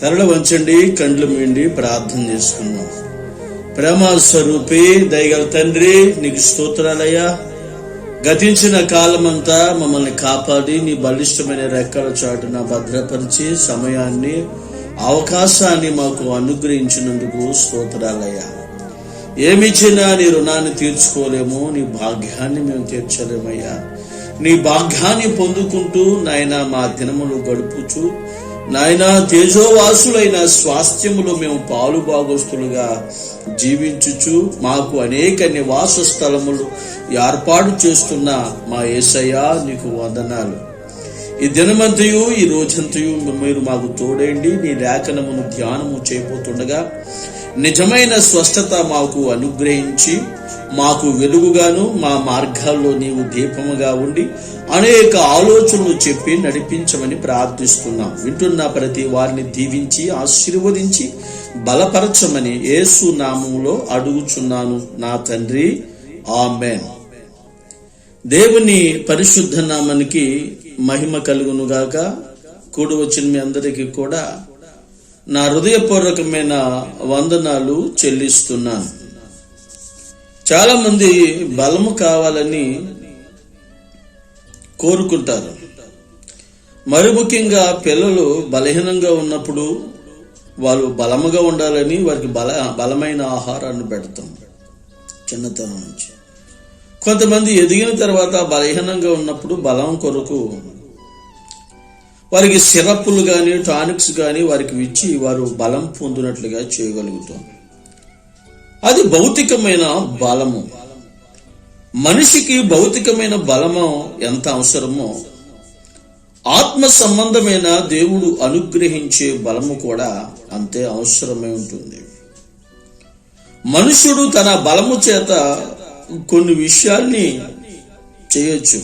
తరలి వంచండి, కండ్లు మీండి ప్రార్థన చేసుకుందాం. ప్రేమ స్వరూపి దయగల తండ్రి, నీకు స్తోత్రాలయ్యా. గతించిన కాలమంతా మమ్మల్ని కాపాడి నీ బలిష్టమైన రెక్కల చాటున భద్రపరిచి సమయాన్ని, అవకాశాన్ని మాకు అనుగ్రహించినందుకు స్తోత్రాలయ్యా. ఏమిచ్చినా నీ రుణాన్ని తీర్చుకోలేము, నీ భాగ్యాన్ని మేము తీర్చలేమయ్యా. నీ భాగ్యాన్ని పొందుకుంటూ నాయనా మా దినములు గడుపుచు నాయనా తేజోవాసులైన స్వాస్థ్యములో మేము పాలు భాగస్తులుగా జీవించుచు మాకు అనేక నివాస స్థలములు ఏర్పాటు చేస్తున్న మా యేసయ్యా నీకు వందనాలు. ఈ దినమంతయు ఈ రోజంతయు మీరు మాకు తోడేండి. నీ లేఖనమును ధ్యానము చేయబోతుండగా నిజమైన స్వస్థత మాకు అనుగ్రహించి మాకు వెలుగుగాను, మా మార్గాల్లో నీవు దీపముగా ఉండి అనేక ఆలోచనలు చెప్పి నడిపించమని ప్రార్థిస్తున్నాం. వింటున్న ప్రతి వారిని దీవించి ఆశీర్వదించి బలపరచమని యేసు నామములో అడుగుచున్నాను నా తండ్రి, ఆమేన్. దేవుని పరిశుద్ధ నామానికి మహిమ కలుగునుగాక. కూడి వచ్చిన మీ అందరికీ కూడా నా హృదయపూర్వకమైన వందనాలు చెల్లిస్తున్నాను. చాలా మంది బలము కావాలని కోరుకుంటారు. మరి ముఖ్యంగా పిల్లలు బలహీనంగా ఉన్నప్పుడు వాళ్ళు బలముగా ఉండాలని వారికి బలమైన ఆహారాన్ని పెడతాం చిన్నతనం నుంచి. కొంతమంది ఎదిగిన తర్వాత బలహీనంగా ఉన్నప్పుడు బలం కొరకు వారికి సిరప్పులు కానీ టానిక్స్ కానీ వారికి ఇచ్చి వారు బలం పొందినట్లుగా చేయగలుగుతాం. అది భౌతికమైన బలము. మనిషికి భౌతికమైన బలము ఎంత అవసరమో ఆత్మ సంబంధమైన దేవుడు అనుగ్రహించే బలము కూడా అంతే అవసరమై ఉంటుంది. మనుషుడు తన బలము చేత కొన్ని విషయాల్ని చేయొచ్చు,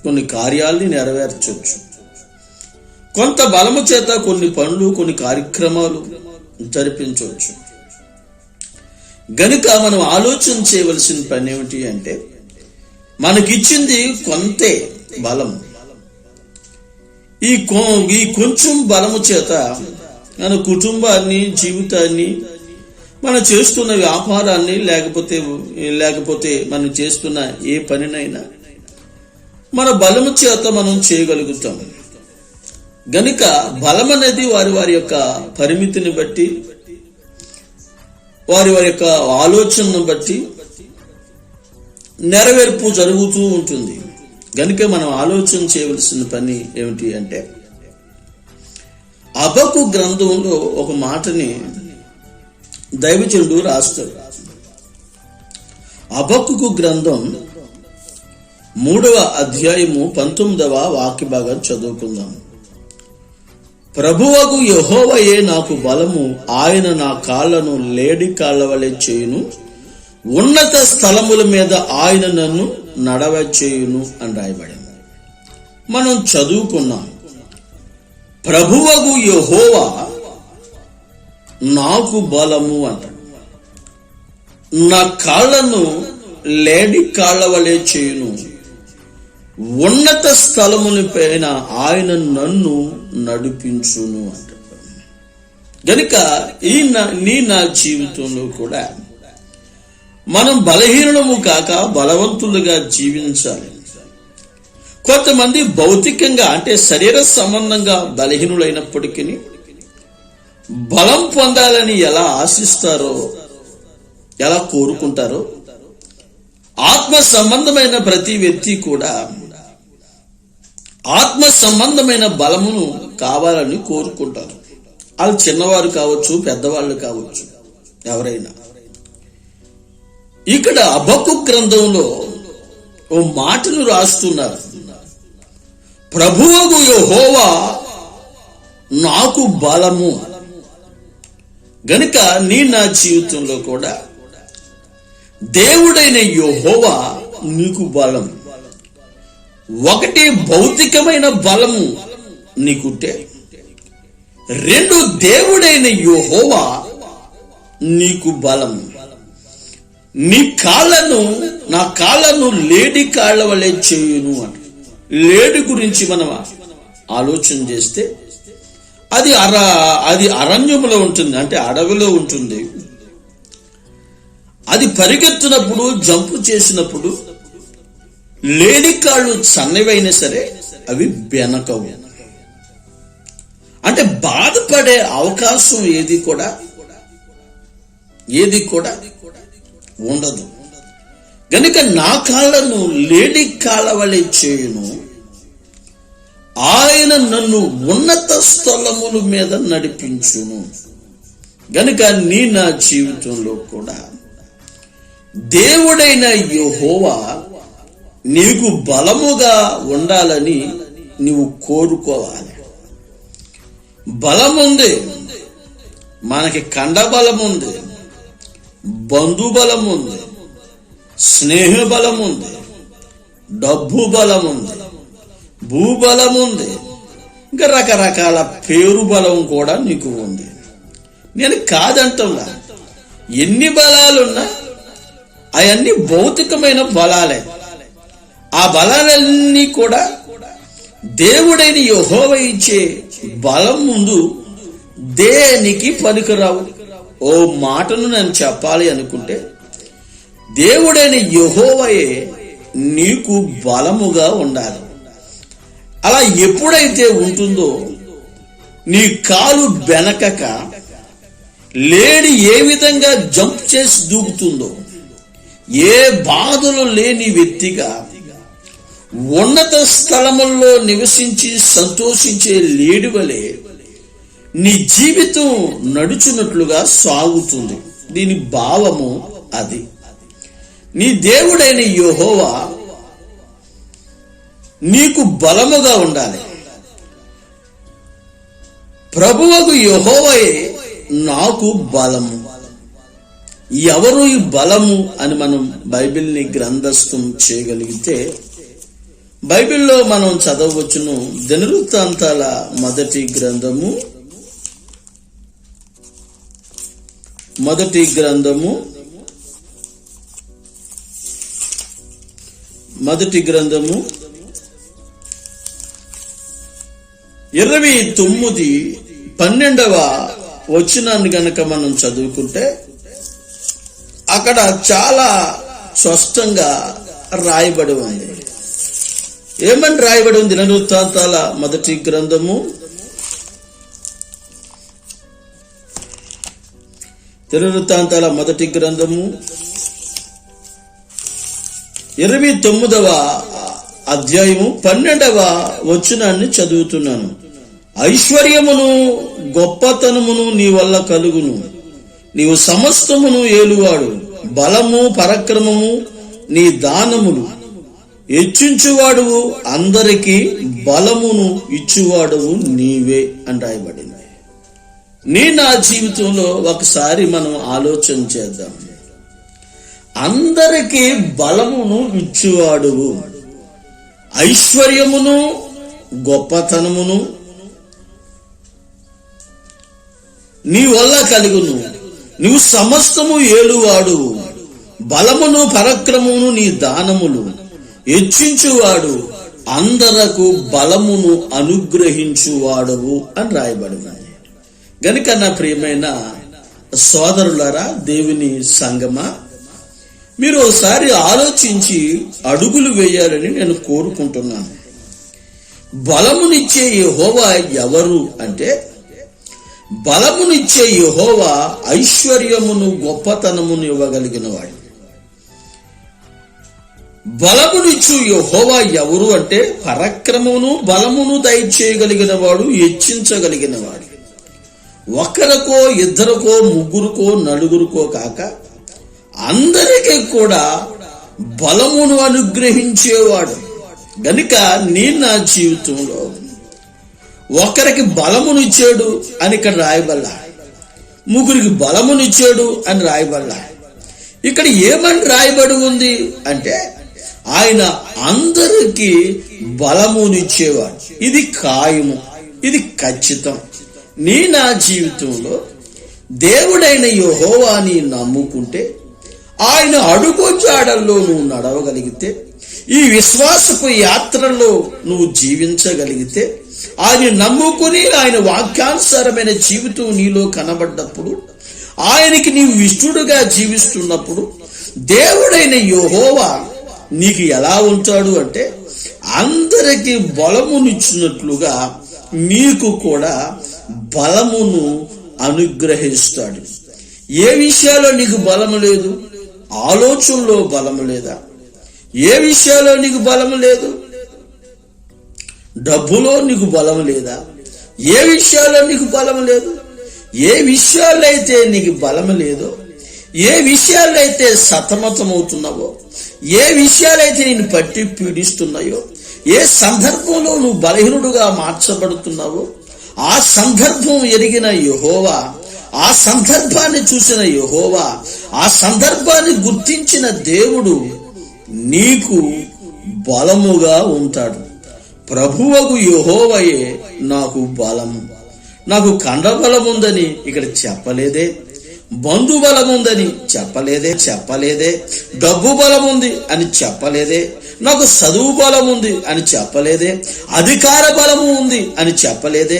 కొన్ని కార్యాల్ని నెరవేర్చవచ్చు. కొంత బలము చేత కొన్ని పనులు, కొన్ని కార్యక్రమాలు జరిపించవచ్చు. గనుక మనం ఆలోచన చేయవలసిన పని ఏమిటి అంటే, మనకిచ్చింది కొంతే బలం. ఈ కొంచెం బలము చేత మన కుటుంబాన్ని, జీవితాన్ని, మనం చేస్తున్న వ్యాపారాన్ని, లేకపోతే మనం చేస్తున్న ఏ పనినైనా మన బలము చేత మనం చేయగలుగుతాం. గనుక బలం అనేది వారి యొక్క పరిమితిని బట్టి, వారి యొక్క ఆలోచనను బట్టి నెరవేర్పు జరుగుతూ ఉంటుంది. గనుక మనం ఆలోచన చేయవలసిన పని ఏమిటి అంటే, హబక్కు గ్రంథంలో ఒక మాటని దైవజనుడు రాస్తాడు. హబక్కు గ్రంథం 3వ అధ్యాయము 19వ వాక్య భాగం చదువుకుందాం. ప్రభువగు యెహోవాయే నాకు బలము, ఆయన నా కాళ్లను లేడి కాళ్ల వలె చేయును, ఉన్నత స్థలముల మీద ఆయన నన్ను నడవచేయును అని రాయబడింది. మనం చదువుకున్నాం, ప్రభువగు యెహోవా నాకు బలము అంటాడు, నా కాళ్లను లేడి కాళ్ల వలె చేయును, ఉన్నత స్థలముల పైన ఆయన నన్ను నడిపించును అంటాడు. గనుక నా జీవితంలో కూడా మనం బలహీనము కాక బలవంతులుగా జీవించాలి. కొంతమంది భౌతికంగా అంటే శరీర సంబంధంగా బలహీనులైనప్పటికీ బలం పొందాలని ఎలా ఆశిస్తారో, ఎలా కోరుకుంటారో, ఆత్మ సంబంధమైన ప్రతి వ్యక్తి కూడా ఆత్మ సంబంధమైన బలమును కావాలని కోరుకుంటారు. వాళ్ళు చిన్నవారు కావచ్చు, పెద్దవాళ్ళు కావచ్చు, ఎవరైనా. ఇక్కడ హబక్కు గ్రంథంలో ఓ మాటను రాస్తున్నారు, ప్రభువగు యెహోవా నాకు బలము. గనుక నా జీవితంలో కూడా దేవుడైన యెహోవా నీకు బలం. ఒకటి భౌతికమైన బలము నీకుంటే, 2 దేవుడైన యెహోవా నీకు బలము. నీ కాళ్ళను, నా కాళ్ళను లేడి కాళ్ళ వలె చేయును అంట. లేడి గురించి మనం ఆలోచన చేస్తే అది అరణ్యములో ఉంటుంది, అంటే అడవిలో ఉంటుంది. అది పరిగెత్తినప్పుడు, జంపు చేసినప్పుడు లేడి కాళ్ళు సన్నవైనా సరే అవి బెనకవు. అంటే బాధపడే అవకాశం ఏది కూడా ఉండదు. గనుక నా కాళ్ళను లేడి కాళ్ళ వలె చేయును, ఆయన నన్ను ఉన్నత స్థలముల మీద నడిపించును. గనుక నా జీవితంలో కూడా దేవుడైన యెహోవా నీకు బలముగా ఉండాలని నీవు కోరుకోవాలి. బలముంది, మనకి కండ బలం ఉంది, బంధు బలం ఉంది, స్నేహ బలం ఉంది, డబ్బు బలం ఉంది, భూబలం ఉంది, ఇంకా రకరకాల పేరు బలం కూడా నీకు ఉంది. నేను కాదంటున్నా, ఎన్ని బలాలున్నా అవన్నీ భౌతికమైన బలాలే. ఆ బలాలన్నీ కూడా దేవుడైన యెహోవా ఇచ్చే బలం ముందు దేనికి పనికిరావు. ఓ మాటను నేను చెప్పాలి అనుకుంటే, దేవుడైన యెహోవాయే నీకు బలముగా ఉండాలి. అలా ఎప్పుడైతే ఉంటుందో, నీ కాలు బెనకక లేడి ఏ విధంగా జంప్ చేసి దూకుతుందో, ఏ బాధలు లేని వ్యక్తిగా ఉన్నత స్థలముల్లో నివసించి సంతోషించే లేడి వలె నీ జీవితం నడుచున్నట్లుగా సాగుతుంది. దీని భావము అది. నీ దేవుడైన యెహోవా నీకు బలముగా ఉండాలి. ప్రభువగు యెహోవాయే నాకు బలము. ఎవరు ఈ బలము అని మనం బైబిల్ని గ్రంథస్థం చేయగలిగితే, బైబిల్లో మనం చదవవచ్చును. దినవృత్తాంతాల మొదటి గ్రంథము 29:12 వచనాన్ని గనక మనం చదువుకుంటే, అక్కడ చాలా స్పష్టంగా రాయబడి ఉంది. ఏమని రాయబడి ఉంది? దినవృత్తాంతాల మొదటి గ్రంథము 29వ అధ్యాయము 12వ వచనాన్ని చదువుతున్నాను. ఐశ్వర్యమును గొప్పతనమును నీ వల్ల కలుగును, నీవు సమస్తమును ఏలువాడు, బలము పరాక్రమము నీ దానములు, హెచ్చించువాడువు, అందరికీ బలమును ఇచ్చువాడువు నీవే అని రాయబడింది. నా జీవితంలో ఒకసారి మనం ఆలోచన చేద్దాం. అందరికీ బలమును ఇచ్చువాడువు, ఐశ్వర్యమును గొప్పతనమును నీ వల్ల కలుగును, నీవు సమస్తము ఏలువాడు, బలమును పరాక్రమమును నీ దానములు, హెచ్చించువాడు, అందరకు బలమును అనుగ్రహించువాడవు అని రాయబడినది. గనుక నా ప్రియమైన సోదరులారా, దేవుని సంగమా, మీరు ఒకసారి ఆలోచించి అడుగులు వేయాలని నేను కోరుకుంటున్నాను. బలమునిచ్చే యెహోవా ఎవరు అంటే, బలమునిచ్చే యెహోవా ఐశ్వర్యమును గొప్పతనమును ఇవ్వగలిగిన వాడు. బలమునిచ్చు యెహోవా ఎవరు అంటే, పరాక్రమమును బలమును దయచేయగలిగిన వాడు, హెచ్చించగలిగిన వాడు. ఒకరికో ఇద్దరికో ముగ్గురుకో నలుగురికో కాక అందరికీ కూడా బలమును అనుగ్రహించేవాడు. గనుక నా జీవితంలో ఒకరికి బలమునిచ్చాడు అని ఇక్కడ రాయబల్లా, ముగ్గురికి బలమునిచ్చాడు అని రాయబల్లా. ఇక్కడ ఏమని రాయబడి ఉంది అంటే, ఆయన అందరికీ బలమునిచ్చేవాడు. ఇది ఖాయము, ఇది ఖచ్చితం. నా జీవితంలో దేవుడైన యెహోవాని నమ్ముకుంటే, ఆయన అడుగు జాడల్లో నువ్వు నడవగలిగితే, ఈ విశ్వాసపు యాత్రలో నువ్వు జీవించగలిగితే, ఆయన నమ్ముకుని ఆయన వాక్యానుసారమైన జీవితం నీలో కనబడ్డప్పుడు, ఆయనకి నీవు ఇష్టడుగా జీవిస్తున్నప్పుడు, దేవుడైన యెహోవా నీకు ఎలా ఉంటాడు అంటే, అందరికీ బలమునిచ్చినట్లుగా నీకు కూడా బలమును అనుగ్రహిస్తాడు. ఏ విషయాల్లో నీకు బలము లేదు? ఆలోచనలో బలము లేదా? ఏ విషయాల్లో నీకు బలము లేదు? డబ్బులో నీకు బలము లేదా? ఏ విషయాల్లో నీకు బలము లేదు? ఏ విషయాల్లో అయితే నీకు బలము లేదో, ఏ విషయాల్లో అయితే సతమతమవుతున్నావో, ఏ విషయాలైతే నేను పట్టి పీడిస్తున్నాయో, ఏ సందర్భంలో నువ్వు బలహీనుడుగా మార్చబడుతున్నావో, ఆ సందర్భం ఎరిగిన యెహోవా, ఆ సందర్భాన్ని చూసిన యెహోవా, ఆ సందర్భాన్ని గుర్తించిన దేవుడు నీకు బలముగా ఉంటాడు. ప్రభువగు యెహోవాయే నాకు బలము. నాకు కండబలముందని ఇక్కడ చెప్పలేదే, బంధు బలముందని చెప్పలేదే, డబ్బు బలముంది అని చెప్పలేదే, నాకు చదువు బలం ఉంది అని చెప్పలేదే, అధికార బలము ఉంది అని చెప్పలేదే.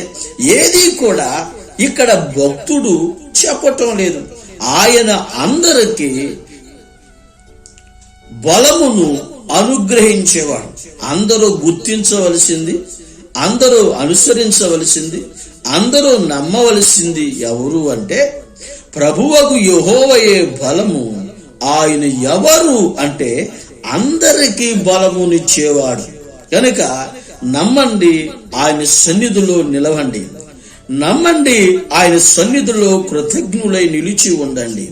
ఏది కూడా ఇక్కడ భక్తుడు చెప్పటం లేదు. ఆయన అందరికీ బలమును అనుగ్రహించేవాడు. అందరూ గుర్తించవలసింది, అందరూ అనుసరించవలసింది, అందరూ నమ్మవలసింది ఎవరు అంటే, ప్రభువకు యెహోవాయే బలము. ఆయన ఎవరు అంటే అందరికీ బలమునిచ్చేవాడు. కనుక నమ్మండి, ఆయన సన్నిధిలో నిలవండి. నమ్మండి, ఆయన సన్నిధిలో కృతజ్ఞులై నిలిచి ఉండండి.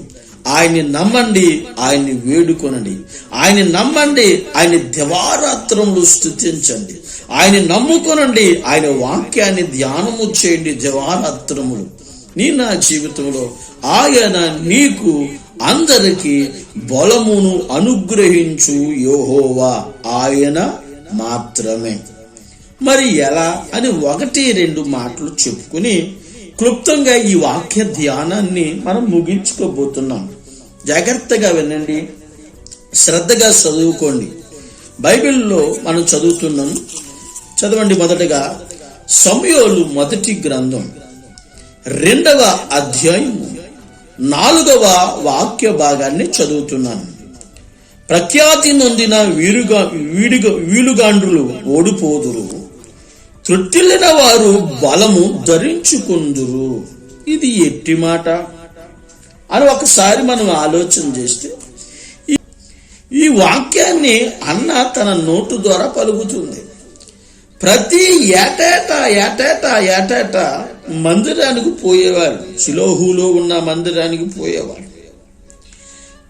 ఆయన్ని నమ్మండి, ఆయన్ని వేడుకొనండి. ఆయన నమ్మండి, ఆయన దివారాత్రములు స్తుతించండి. ఆయన నమ్ముకొనండి, ఆయన వాక్యాన్ని ధ్యానము చేయండి దివారాత్రములు. నా జీవితంలో ఆయన నీకు అందరికీ బలమును అనుగ్రహించు యెహోవా ఆయన మాత్రమే. మరి ఎలా అని 1-2 మాటలు చెప్పుకుని క్లుప్తంగా ఈ వాక్య ధ్యానాన్ని మనం ముగించుకోబోతున్నాం. జాగ్రత్తగా వినండి, శ్రద్ధగా చదువుకోండి. బైబిల్లో మనం చదువుతున్నాం. చదవండి. మొదటగా సమూయేలు మొదటి గ్రంథం 2వ అధ్యాయం 4వ వాక్య భాగాన్ని చదువుతున్నాను. ప్రఖ్యాతి నొందిన వీలుగాండ్రులు ఓడిపోదురు, త్రుట్టిల్లిన వారు బలము ధరించుకుందురు. ఇది ఎట్టి మాట అని ఒకసారి మనం ఆలోచన చేస్తే, ఈ వాక్యాన్ని అన్న తన నోటు ద్వారా పలుకుతుంది. ప్రతి ఏటేటా మందిరానికి పోయేవారు, షిలోహులో ఉన్న మందిరానికి పోయేవారు.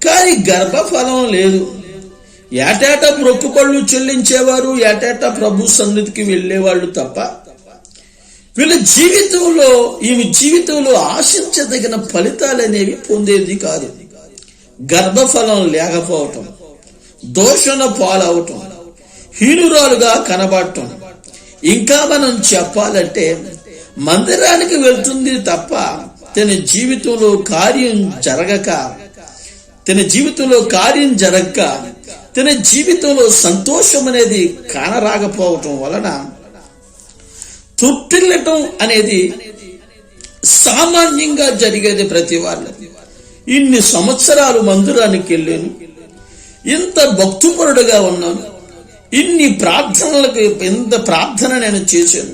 కానీ గర్భఫలం లేదు. ఏటేటా మొక్కుబళ్ళు చెల్లించేవారు, ఏటేటా ప్రభు సన్నిధికి వెళ్ళేవాళ్ళు తప్ప ఈమె జీవితంలో ఆశించదగిన ఫలితాలు అనేవి పొందేది కాదు. గర్భఫలం లేకపోవటం, దోషణ పాలవటం, హీనురాలుగా కనబడటం. ఇంకా మనం చెప్పాలంటే మందిరానికి వెళ్తుంది తప్ప తన జీవితంలో కార్యం జరగక, తన జీవితంలో సంతోషం అనేది కానరాకపోవటం వలన తుట్టిల్లటం అనేది సామాన్యంగా జరిగేది ప్రతి వాళ్ళు. ఇన్ని సంవత్సరాలు మందిరానికి వెళ్ళాను, ఇంత భక్తిపరుడుగా ఉన్నాను, ఇన్ని ప్రార్థనలకు ఇంత ప్రార్థన నేను చేశాను,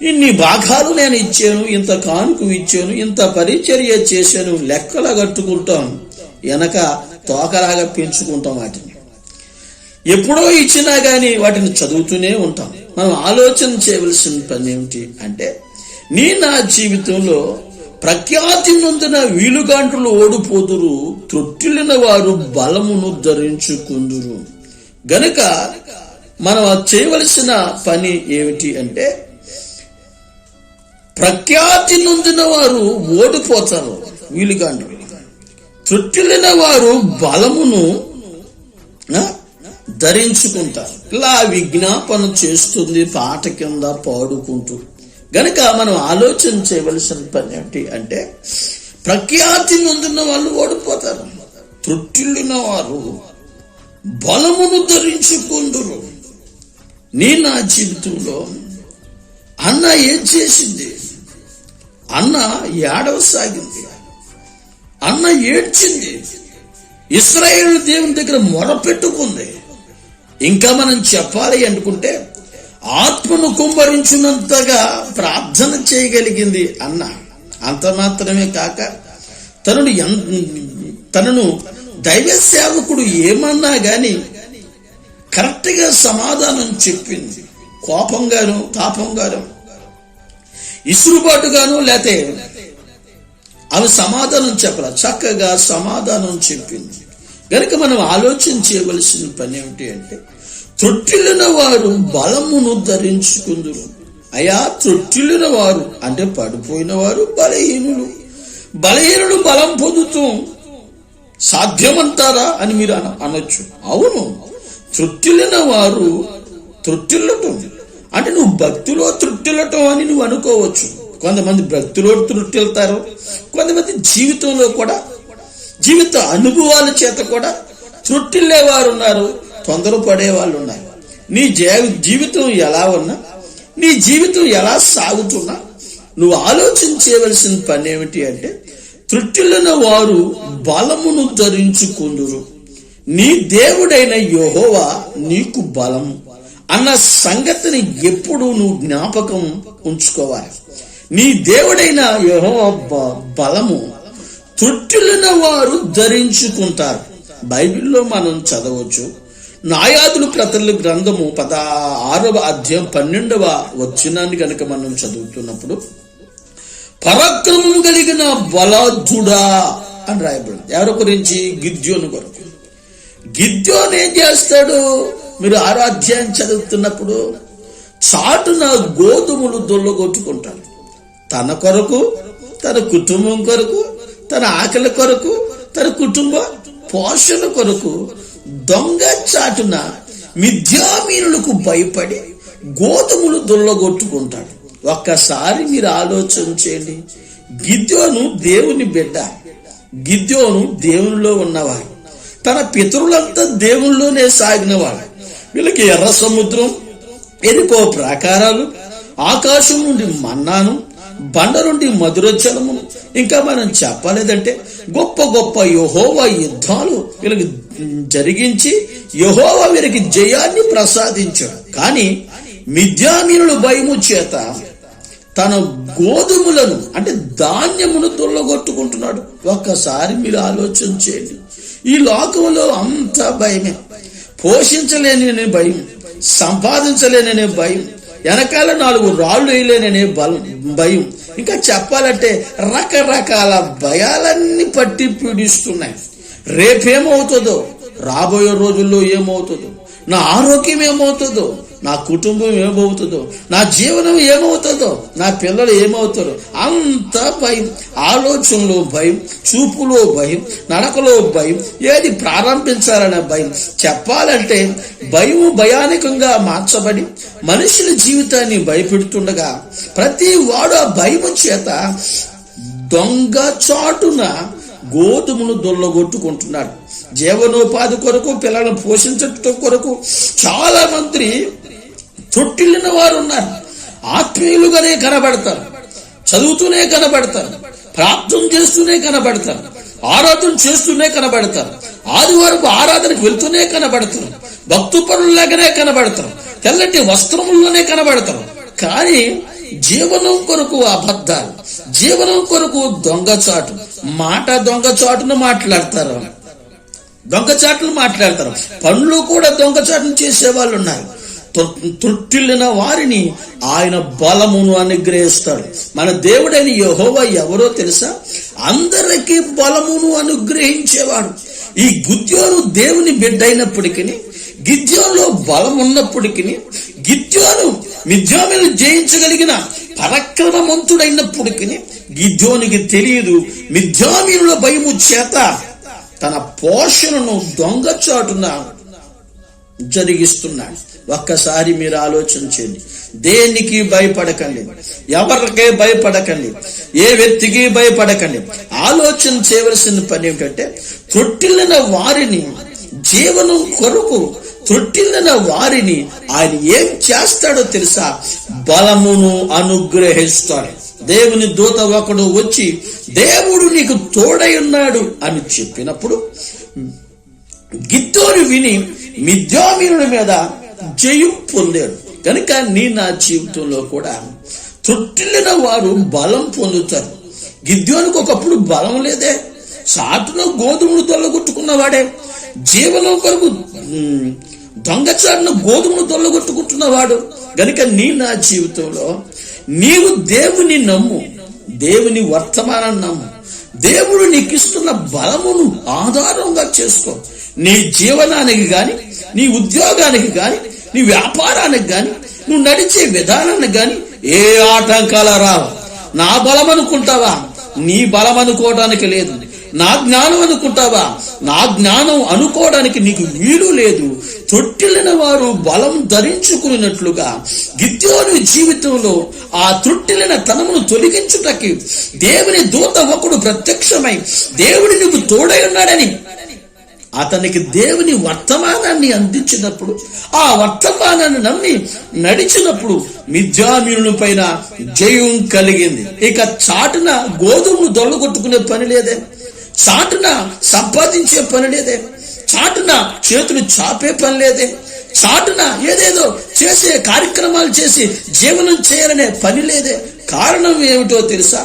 ఇన్ని భాగాలు నేను ఇచ్చాను, ఇంత కానుక ఇచ్చాను, ఇంత పరిచర్య చేశాను, లెక్కలా కట్టుకుంటాం, వెనక తోకలాగా పెంచుకుంటాం. వాటిని ఎప్పుడో ఇచ్చినా గాని వాటిని చదువుతూనే ఉంటాం. మనం ఆలోచన చేయవలసిన పని ఏమిటి అంటే, నా జీవితంలో ప్రఖ్యాతి నొందిన వీలుగాండ్రులు ఓడిపోదురు, త్రుట్టిల్లిన వారు బలమును ధరించుకుందురు. గనుక మనం చేయవలసిన పని ఏమిటి అంటే, ప్రఖ్యాతి నొందిన వారు ఓడిపోతారు, వీలుగాండ్రులు. త్రుట్టిల్లిన వారు బలమును ధరించుకుంటారు. ఇలా విజ్ఞాపన చేస్తుంది పాట కింద పాడుకుంటూ. గనక మనం ఆలోచన చేయవలసిన పని ఏంటి అంటే, ప్రఖ్యాతి నొందిన వాళ్ళు ఓడిపోతారు, త్రుట్టిల్లిన వారు బలమును ధరించుకుందురు. నా జీవితంలో అన్న ఏం చేసింది? అన్న ఏడవసాగింది, అన్న ఏడ్చింది, ఇశ్రాయేలు దేవుని దగ్గర మొరపెట్టుకుంది. ఇంకా మనం చెప్పాలి అనుకుంటే ఆత్మను కుమ్మరించినంతగా ప్రార్థన చేయగలిగింది అన్న. అంత మాత్రమే కాక తనను దైవ సేవకుడు ఏమన్నా గాని కరెక్ట్గా సమాధానం చెప్పింది. కోపంగాను తాపంగాను ఇసురుబాటుగాను లేతే అవి సమాధానం చెప్పాల, చక్కగా సమాధానం చెప్పింది. కనుక మనం ఆలోచన చేయవలసిన పని ఏమిటి అంటే, త్రొట్టిల్లిన వారు బలమును ధరించుకుందురు. అయా, త్రొట్టిల్లిన వారు అంటే పడిపోయిన వారు బలహీనులు బలం పొందుతూ సాధ్యమంటారా అని మీరు అనొచ్చు. అవును, త్రొట్టిల్లిన వారు త్రొట్టిల్లటం అంటే నువ్వు భక్తిలో త్రొట్టిల్లటం అని నువ్వు అనుకోవచ్చు. కొంతమంది భక్తిలో త్రొట్టిల్తారు, కొంతమంది జీవితంలో కూడా జీవిత అనుభవాల చేత కూడా త్రొట్టిల్లేవారు ఉన్నారు, తొందరపడే వాళ్ళు ఉన్నారు. నీ జీవితం ఎలా ఉన్నా, నీ జీవితం ఎలా సాగుతున్నా నువ్వు ఆలోచన చేయవలసిన పని ఏమిటి అంటే, త్రొట్టిల్లిన వారు బలమును ధరించుకుందురు. నీ దేవుడైన యెహోవా నీకు బలము అన్న సంగతిని ఎప్పుడు నువ్వు జ్ఞాపకం ఉంచుకోవాలి. నీ దేవుడైన యెహోవా బలము త్రొట్టిల్లిన వారు ధరించుకుంటారు. బైబిల్లో మనం చదవచ్చు. న్యాయాదులు ప్రతల గ్రంథము 16వ అధ్యాయం 12వ వచనాన్ని కనుక మనం చదువుతున్నప్పుడు, పరాక్రమం కలిగిన బలాఢ్యుడా అని రాయబడింది. ఎవరి గురించి? గిద్యోను కొరకు. గిద్యోను ఏం చేస్తాడు? మీరు 6వ అధ్యాయం చదువుతున్నప్పుడు, చాటున గోధుమలు దొల్లగొట్టుకుంటాడు. తన కొరకు, తన కుటుంబం కొరకు, తన ఆకలి కొరకు, తన కుటుంబ పోషణ కొరకు దొంగ చాటున మిద్యామీనులకు భయపడి గోధుమలు దొల్లగొట్టుకుంటాడు. ఒక్కసారి మీరు ఆలోచన చేయండి. గిద్యోను దేవుని బిడ్డ, గిద్యోను దేవునిలో ఉన్నవాడు, తన పితరులంతా దేవునిలోనే సాగినవాడు. వీళ్ళకి ఎర్ర సముద్రం, ఎరుకో ప్రాకారాలు, ఆకాశం నుండి మన్నాను, బండ నుండి మధుర జలము, ఇంకా మనం చెప్పలేదంటే గొప్ప గొప్ప యెహోవా యుద్ధాలు వీళ్ళకి జరిగించి యెహోవా వీరికి జయాన్ని ప్రసాదించాడు. కానీ మిద్యామీనుల భయము చేత తన గోధుమలను అంటే ధాన్యమును దొల్లగొట్టుకుంటున్నాడు. ఒక్కసారి మీరు ఆలోచన చేయండి. ఈ లోకంలో అంత భయమే. పోషించలేననే భయం, సంపాదించలేననే భయం, వెనకాల 4 రాళ్లు వేయలేననే భయం, ఇంకా చెప్పాలంటే రకరకాల భయాలన్నీ పట్టి పీడిస్తున్నాయి. రేపేమవుతుందో, రాబోయే రోజుల్లో ఏమవుతుందో, నా ఆరోగ్యం ఏమవుతుందో, నా కుటుంబం ఏమవుతుందో, నా జీవనం ఏమవుతుందో, నా పిల్లలు ఏమవుతారో, అంత భయం. ఆలోచనలో భయం, చూపులో భయం, నడకలో భయం, ఏది ప్రారంభించాలనే భయం. చెప్పాలంటే భయము భయానకంగా మార్చబడి మనుషుల జీవితాన్ని భయపెడుతుండగా ప్రతి వాడు ఆ భయము చేత దొంగ చాటున గోధుమను దొల్లగొట్టుకుంటున్నాడు. జీవనోపాధి కొరకు, పిల్లలను పోషించటం కొరకు చాలా మంది త్రొట్టిల్లిన వారు ఉన్నారు. ఆత్మీయులుగానే కనబడతారు, చదువుతూనే కనబడతారు, ప్రార్థన చేస్తూనే కనబడతారు, ఆరాధన చేస్తూనే కనబడతారు, ఆదివారం ఆరాధనకు వెళ్తూనే కనబడతారు, భక్తు పనుల్లాగానే కనబడతారు, తెల్లటి వస్త్రముల్లోనే కనబడతారు. కానీ జీవనం కొరకు అబద్ధాలు, జీవనం కొరకు దొంగచాటు, మాట దొంగచాటును మాట్లాడతారు, దొంగచాటులు మాట్లాడతారు. పనులు కూడా దొంగచాటును చేసే వాళ్ళు ఉన్నారు. త్రొట్టిల్లిన వారిని ఆయన బలమును అనుగ్రహిస్తాడు. మన దేవుడైన యెహోవా ఎవరో తెలుసా? అందరికీ బలమును అనుగ్రహించేవాడు. ఈ గిద్యోను దేవుని బిడ్డ అయినప్పటికీ, గిద్యోనులో బలం ఉన్నప్పటికీ, గిద్యోను మిద్యామీనులు జయించగలిగిన పరాక్రమవంతుడైనప్పటికీ గిద్యోనికి తెలియదు మిద్యామీనుల భయము చేత తన పోషణను దొంగచాటున జరిగిస్తున్నాడు. ఒక్కసారి మీరు ఆలోచన చేయండి. దేనికి భయపడకండి, ఎవరికే భయపడకండి, ఏ వ్యక్తికి భయపడకండి. ఆలోచన చేయవలసిన పని ఏమిటంటే, త్రొట్టిల్లిన వారిని జీవనం కొరకు తొట్టిల్లిన వారిని ఆయన ఏం చేస్తాడో తెలుసా? బలమును అనుగ్రహిస్తాడు. దేవుని దూత ఒకడు వచ్చి దేవుడు నీకు తోడై ఉన్నాడు అని చెప్పినప్పుడు గిద్దోను విని మిద్యానీయుల మీద జయం పొందాడు. కనుక నా జీవితంలో కూడా తొట్టిల్లిన వారు బలం పొందుతారు. గిద్యోనుకు ఒకప్పుడు బలం లేదే, సాటులో గోధుమలు తొల్లగొట్టుకున్నవాడే, జీవనం కొరకు దొంగచాటున గోధుమలు తొల్లగొట్టుకుంటున్నవాడు. గనుక నా జీవితంలో నీవు దేవుని నమ్ము, దేవుని వర్తమానాన్ని నమ్ము, దేవుడు నీకు ఇస్తున్న బలమును ఆధారంగా చేసుకో. నీ జీవనానికి గాని, నీ ఉద్యోగానికి గాని, నీ వ్యాపారానికి గాని, నువ్వు నడిచే విధానానికి గాని ఏ ఆటంకాల రావు. నా బలం అనుకుంటావా? నీ బలం అనుకోవడానికి లేదు. నా జ్ఞానం అనుకుంటావా? నా జ్ఞానం అనుకోవడానికి నీకు వీలు లేదు. తొట్టిల్లిన వారు బలం ధరించుకున్నట్లుగా గిద్యోను జీవితంలో ఆ తొట్టిల్లిన తనమును తొలగించుటకి దేవుని దూత ఒకడు ప్రత్యక్షమై దేవుడు నీకు తోడై ఉన్నాడని అతనికి దేవుని వర్తమానాన్ని అందించినప్పుడు, ఆ వర్తమానాన్ని నమ్మి నడిచినప్పుడు మిద్యానీయుల పైన జయం కలిగింది. ఇక చాటున గోధుమలు దొల్లగొట్టుకునే పని లేదే, చాటున సంపాదించే పని లేదే, చాటున చేతులు చాపే పని లేదే, చాటున ఏదేదో చేసే కార్యక్రమాలు చేసి జీవనం చేయాలనే పని లేదే. కారణం ఏమిటో తెలుసా?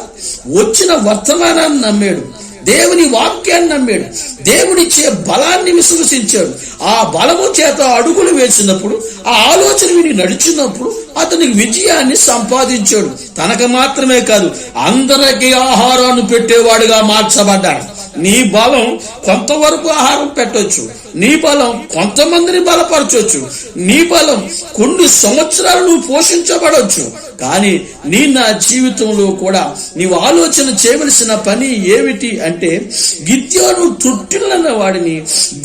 వచ్చిన వర్తమానాన్ని నమ్మాడు, దేవుని వాక్యాన్ని నమ్మాడు, దేవుడిచ్చే బలాన్ని విశ్వసించాడు. ఆ బలము చేత అడుగులు వేసినప్పుడు, ఆ ఆలోచన విని నడిచినప్పుడు అతనికి విజయాన్ని సంపాదించాడు. తనకు మాత్రమే కాదు, అందరికీ ఆహారాన్ని పెట్టేవాడుగా మార్చబడ్డాడు. నీ బలం కొంతవరకు ఆహారం పెట్టవచ్చు, నీ బలం కొంతమందిని బలపరచవచ్చు, నీ బలం కొన్ని సంవత్సరాలు నువ్వు పోషించబడవచ్చు. కానీ నా జీవితంలో కూడా నీవు ఆలోచన చేయవలసిన పని ఏమిటి అంటే, గిద్యోను తొట్టిల్లిన వాడిని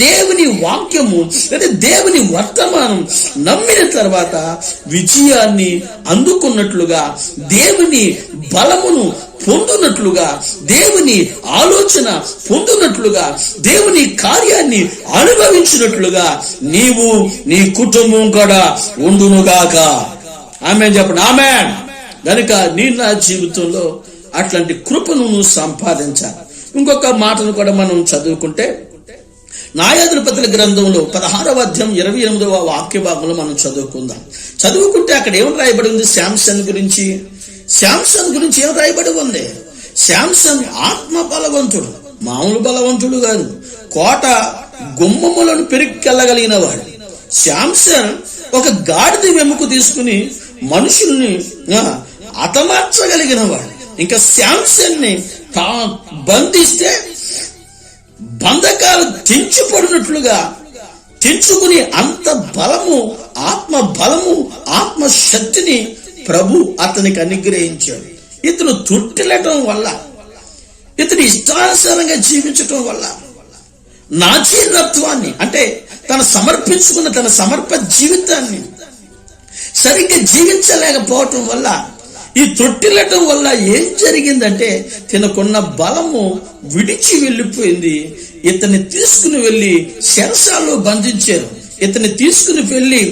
దేవుని వాక్యము లేదా దేవుని వర్తమానం నమ్మిన తర్వాత విజయాన్ని అందుకున్నట్లుగా, దేవుని బలమును పొందునట్లుగా, దేవుని ఆలోచన పొందునట్లుగా, దేవుని కార్యాన్ని అనుభవించినట్లుగా నీవు నీ కుటుంబం కూడా ఉండునుగాక. ఆమేన్ చెప్పండి. ఆమేన్. గనుక నా జీవితంలో అట్లాంటి కృపను నువ్వు సంపాదించాలి. ఇంకొక మాటను కూడా మనం చదువుకుంటే, న్యాయాధిపతుల గ్రంథంలో 16వ అధ్యాయం 28వ వాక్య భాగంలో మనం చదువుకుందాం. చదువుకుంటే అక్కడ ఏం రాయబడి ఉంది? శాంసన్ గురించి ఏం రాయబడి ఉంది? శాంసన్ ఆత్మ బలవంతుడు, మామూలు బలవంతుడు కాదు, కోట గుమ్మములను పెరిక్కెళ్ళగలిగిన వాడు. శాంసన్ ఒక గాడిద వెముక తీసుకుని మనుషుల్ని హతమార్చగలిగిన వాడు. ఇంకా శాంసన్ ని బంధిస్తే బంధకాలు తెంచుపడినట్లుగా తెంచుకుని అంత బలము, ఆత్మ శక్తిని ప్రభు అతనికి అనుగ్రహించాడు. ఇతను తొట్టిల్లటం వల్ల, ఇతను ఇష్టానుసారంగా జీవించటం వల్ల, నాజీరత్వాన్ని అంటే తన సమర్ప జీవితాన్ని సరిగ్గా జీవించలేకపోవటం వల్ల, ఈ తొట్టిల్లటం వల్ల ఏం జరిగిందంటే తనకున్న బలము విడిచి వెళ్ళిపోయింది. ఇతన్ని తీసుకుని వెళ్ళి చెరసాల్లో బంధించారు. ఇతన్ని తీసుకుని వెళ్ళి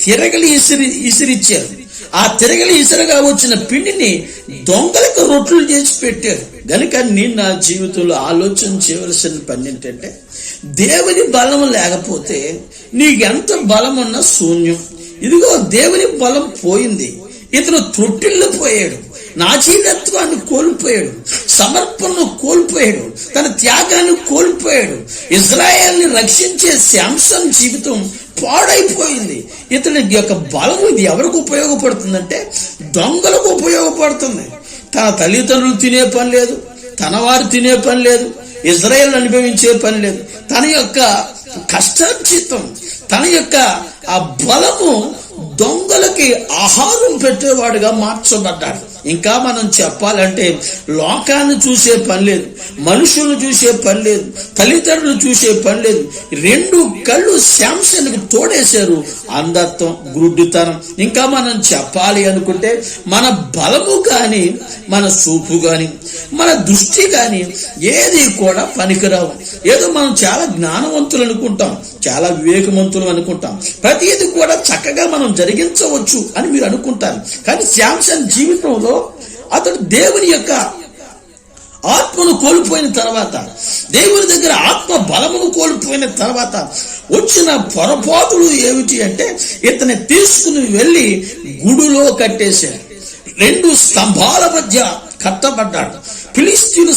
తిరగలి ఇసిరిచ్చారు. ఆ తిరగలి ఇసురుగా వచ్చిన పిండిని దొంగలకు రొట్టెలు చేసి పెట్టారు. గనుక నా జీవితంలో ఆలోచన చేయవలసిన పని ఏంటంటే, దేవుని బలం లేకపోతే నీకెంత బలం ఉన్నా శూన్యం. ఇదిగో దేవుని బలం పోయింది. ఇతను తొట్టిల్లిపోయాడు, నాజీరత్వాన్ని కోల్పోయాడు, సమర్పణను కోల్పోయాడు, తన త్యాగాన్ని కోల్పోయాడు. ఇజ్రాయెల్ని రక్షించే శాంసన్ జీవితం పాడైపోయింది. ఇతని యొక్క బలం ఇది ఎవరికి ఉపయోగపడుతుందంటే దొంగలకు ఉపయోగపడుతుంది. తన తల్లిదండ్రులు తినే పని లేదు, తన వారు తినే పని లేదు, ఇజ్రాయెల్ అనుభవించే పని లేదు. తన యొక్క కష్టార్జితం, తన యొక్క ఆ బలము దొంగలకి ఆహారం పెట్టేవాడుగా మార్చబడ్డాడు. ఇంకా మనం చెప్పాలంటే లోకాన్ని చూసే పని లేదు, మనుషులను చూసే పని లేదు, తల్లిదండ్రులు చూసే పని లేదు. 2 కళ్ళు శాంసన్కి తోడేశారు. అంధత్వం, గుడ్డితనం. ఇంకా మనం చెప్పాలి అనుకుంటే మన బలము కానీ, మన చూపు కానీ, మన దృష్టి కానీ ఏది కూడా పనికిరావు. ఏదో మనం చాలా జ్ఞానవంతులు అనుకుంటాం, చాలా వివేకవంతులు అనుకుంటాం, ప్రతిదీ కూడా చక్కగా మనం జరిగించవచ్చు అని మీరు అనుకుంటారు. కానీ శాంసన్ జీవితంలో అతడు దేవుని యొక్క ఆత్మను కోల్పోయిన తర్వాత, దేవుని దగ్గర ఆత్మ బలమును కోల్పోయిన తర్వాత వచ్చిన పొరపాటులు ఏమిటి అంటే, ఇతన్ని తీసుకుని వెళ్ళి గుడిలో కట్టేశారు. 2 స్తంభాల మధ్య కట్టబడ్డాడు. ఫిలిస్తీన్ల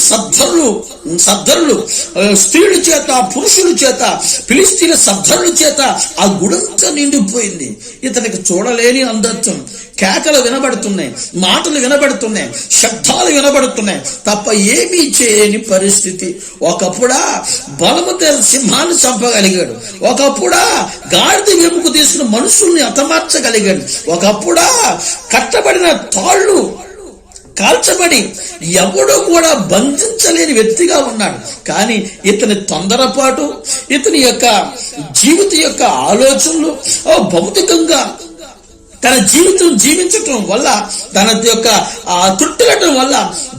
సర్దారులు స్త్రీల చేత, పురుషుల చేత, ఫిలిస్తీన్ల సర్దారుల చేత ఆ గుడంతా నిండిపోయింది. ఇతనికి చూడలేని అంధత్వం. కేకలు వినబడుతున్నాయి, మాటలు వినబడుతున్నాయి, శబ్దాలు వినబడుతున్నాయి, తప్ప ఏమీ చేయని పరిస్థితి. ఒకప్పుడా బలముతో సింహాన్ని చంపగలిగాడు, ఒకప్పుడా గాడిద వెముకు తీసుకుని మనుషుల్ని హతమార్చగలిగాడు, ఒకప్పుడా కట్టబడిన తాళ్ళు కాల్చబడి ఎవడు కూడా బంధించలేని వ్యక్తిగా ఉన్నాడు. కానీ ఇతని తొందరపాటు, ఇతని యొక్క జీవిత యొక్క ఆలోచనలు భౌతికంగా తన జీవితం జీవించటం వల్ల, తన యొక్క తుట్టగటం వల్ల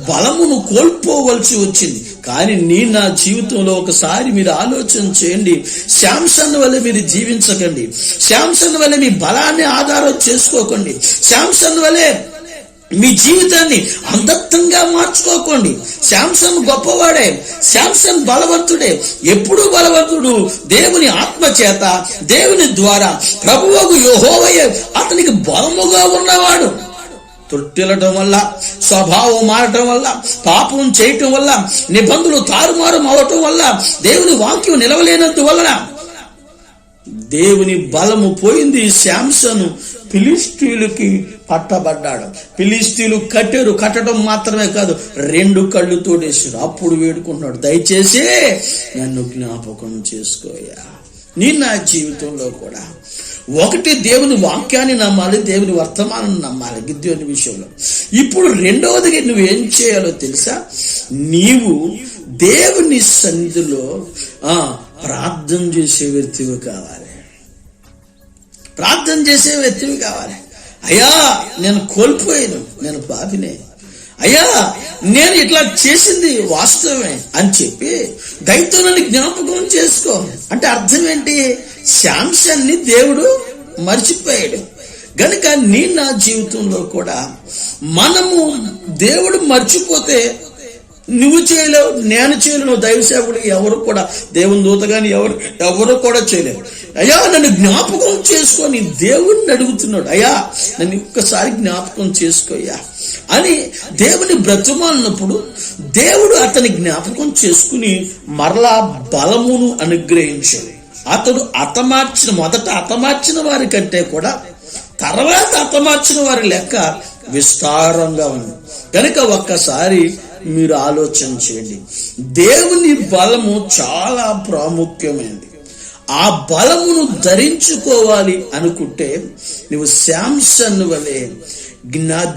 బలమును కోల్పోవలసి వచ్చింది. కానీ నా జీవితంలో ఒకసారి మీరు ఆలోచన చేయండి. శాంసన్ వల్ల మీరు జీవించకండి, శాంసన్ వల్ల మీ బలాన్ని ఆధారం చేసుకోకండి, శాంసన్ వల్లే మీ జీవితాన్ని అంధత్వంగా మార్చుకోకండి. శాంసన్ గొప్పవాడే, శాంసన్ బలవంతుడే, ఎప్పుడూ బలవంతుడు. దేవుని ఆత్మ చేత, దేవుని ద్వారా ప్రభువుకు యెహోవాయే అతనికి బలముగా ఉన్నవాడు. తొట్టిల్లటం వల్ల, స్వభావం మారటం వల్ల, పాపం చేయటం వల్ల, నిబంధనలు తారుమారు అవటం వల్ల, దేవుని వాక్యం నిలవలేనందువలన దేవుని బలము పోయింది. శాంసను ఫిలిస్తీయులకి పట్టబడ్డాడు. ఫిలిస్తీయులు కట్టడం మాత్రమే కాదు, 2 కళ్ళు తోడేశారు. అప్పుడు వేడుకున్నాడు, దయచేసి నన్ను జ్ఞాపకం చేసుకోయా. నా జీవితంలో కూడా ఒకటి దేవుని వాక్యాన్ని నమ్మాలి, దేవుని వర్తమానం నమ్మాలి గిద్యోని విషయంలో. ఇప్పుడు రెండవదిగా నువ్వేం చేయాలో తెలుసా? నీవు దేవుని సన్నిధిలో ప్రార్థన చేసే వ్యక్తివి కావాలి, ప్రార్థన చేసే వ్యక్తివి కావాలి. అయ్యా నేను కోల్పోయాను, నేను పాపినే, అయ్యా నేను ఇట్లా చేసింది వాస్తవమే అని చెప్పి దయతో నన్ను జ్ఞాపకం చేసుకో. అంటే అర్థం ఏంటి? శాంసన్ని దేవుడు మర్చిపోయాడు గనుక నా జీవితంలో కూడా మనము దేవుడు మర్చిపోతే నువ్వు చేయలేవు, నేను చేయలేను, దైవ సేవకుడు ఎవరు కూడా, దేవుని దూత గాని ఎవరు కూడా చేయలేరు. అయ్యా నన్ను జ్ఞాపకం చేసుకొని దేవుణ్ణి అడుగుతున్నాడు, అయ్యా నన్ను ఒక్కసారి జ్ఞాపకం చేసుకోయ్యా అని దేవుని బ్రతిమాలినప్పుడు దేవుడు అతని జ్ఞాపకం చేసుకుని మరలా బలమును అనుగ్రహించాడు. అతడు మొదట హతమార్చిన వారి కంటే కూడా తర్వాత హతమార్చిన వారి లెక్క విస్తారంగా ఉంది. కనుక ఒక్కసారి మీరు ఆలోచన చేయండి. దేవుని బలము చాలా ప్రాముఖ్యమైనది. ఆ బలమును ధరించుకోవాలి అనుకుంటే నువ్వు శాంసన్ వలె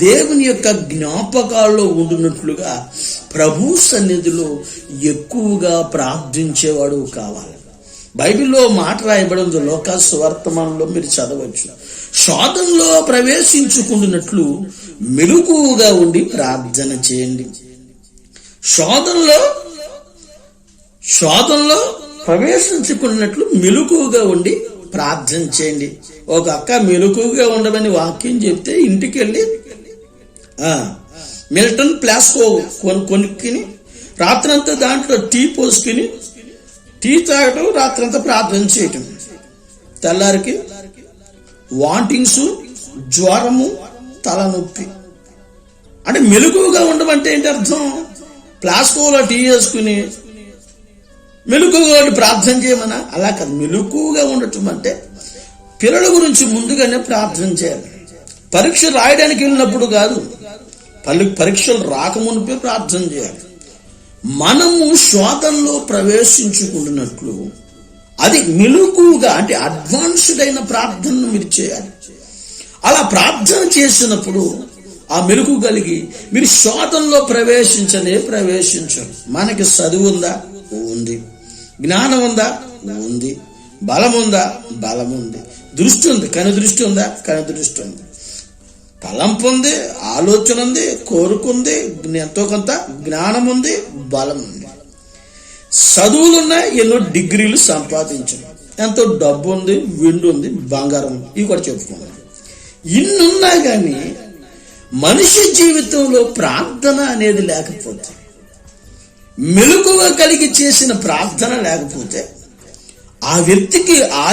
దేవుని యొక్క జ్ఞాపకాల్లో ఉండినట్లుగా ప్రభు సన్నిధిలో ఎక్కువగా ప్రార్థించేవాడు కావాలి. బైబిల్లో మాట రాయబడింది, లోకా సువార్తమానంలో మీరు చదవచ్చు. శోధనలో ప్రవేశించుకుంటున్నట్లు మెలకువగా ఉండి ప్రార్థన చేయండి. శోధనలో ప్రవేశించుకున్నట్లు మెలకువగా ఉండి ప్రార్థన చేయండి. ఒక అక్క మెలకువగా ఉండమని వాక్యం చెప్తే ఇంటికి వెళ్ళి మిల్టన్ ప్లాస్కో కొనుక్కుని రాత్రంతా దాంట్లో టీ పోసుకుని టీ తాగటం, రాత్రంతా ప్రార్థన చేయటం, తెల్లారికి వాంటింగ్స్, జ్వరము, తలనొప్పి. అంటే మెలకువగా ఉండమంటే ఏంటి అర్థం? ప్లాస్కోలో టీ వేసుకుని మెలకువగా ప్రార్థన చేయమన్నా? అలా కాదు. మెలకువగా ఉండటం అంటే పిల్లల గురించి ముందుగానే ప్రార్థన చేయాలి. పరీక్ష రాయడానికి వెళ్ళినప్పుడు కాదు, పరీక్షలు రాకమునిపే ప్రార్థన చేయాలి. మనము శోధనలో ప్రవేశించుకుంటున్నట్లు అది మెలకువగా, అంటే అడ్వాన్స్డ్ అయిన ప్రార్థనను మీరు చేయాలి. అలా ప్రార్థన చేసినప్పుడు ఆ మెలకు కలిగి మీరు శోధనలో ప్రవేశించరు. మనకి చదువు ఉందా? ఉంది. జ్ఞానం ఉందా? ఉంది. బలం ఉందా? బలం ఉంది. దృష్టి ఉంది, కను దృష్టి ఉందా? కను దృష్టి ఉంది. తలంపు ఉంది, ఆలోచన ఉంది, కోరుకుంది, ఎంతో కొంత జ్ఞానం ఉంది, బలం ఉంది. చదువులున్నాయి, ఎన్నో డిగ్రీలు సంపాదించారు, ఎంతో డబ్బు ఉంది, విండు ఉంది, బంగారం ఉంది, ఇవి కూడా చెప్పుకున్నాం. ఇన్నున్నా కానీ మనిషి జీవితంలో ప్రార్థన అనేది లేకపోతే, మెలకువ కలిగి చేసిన ప్రార్థన లేకపోతే ఆ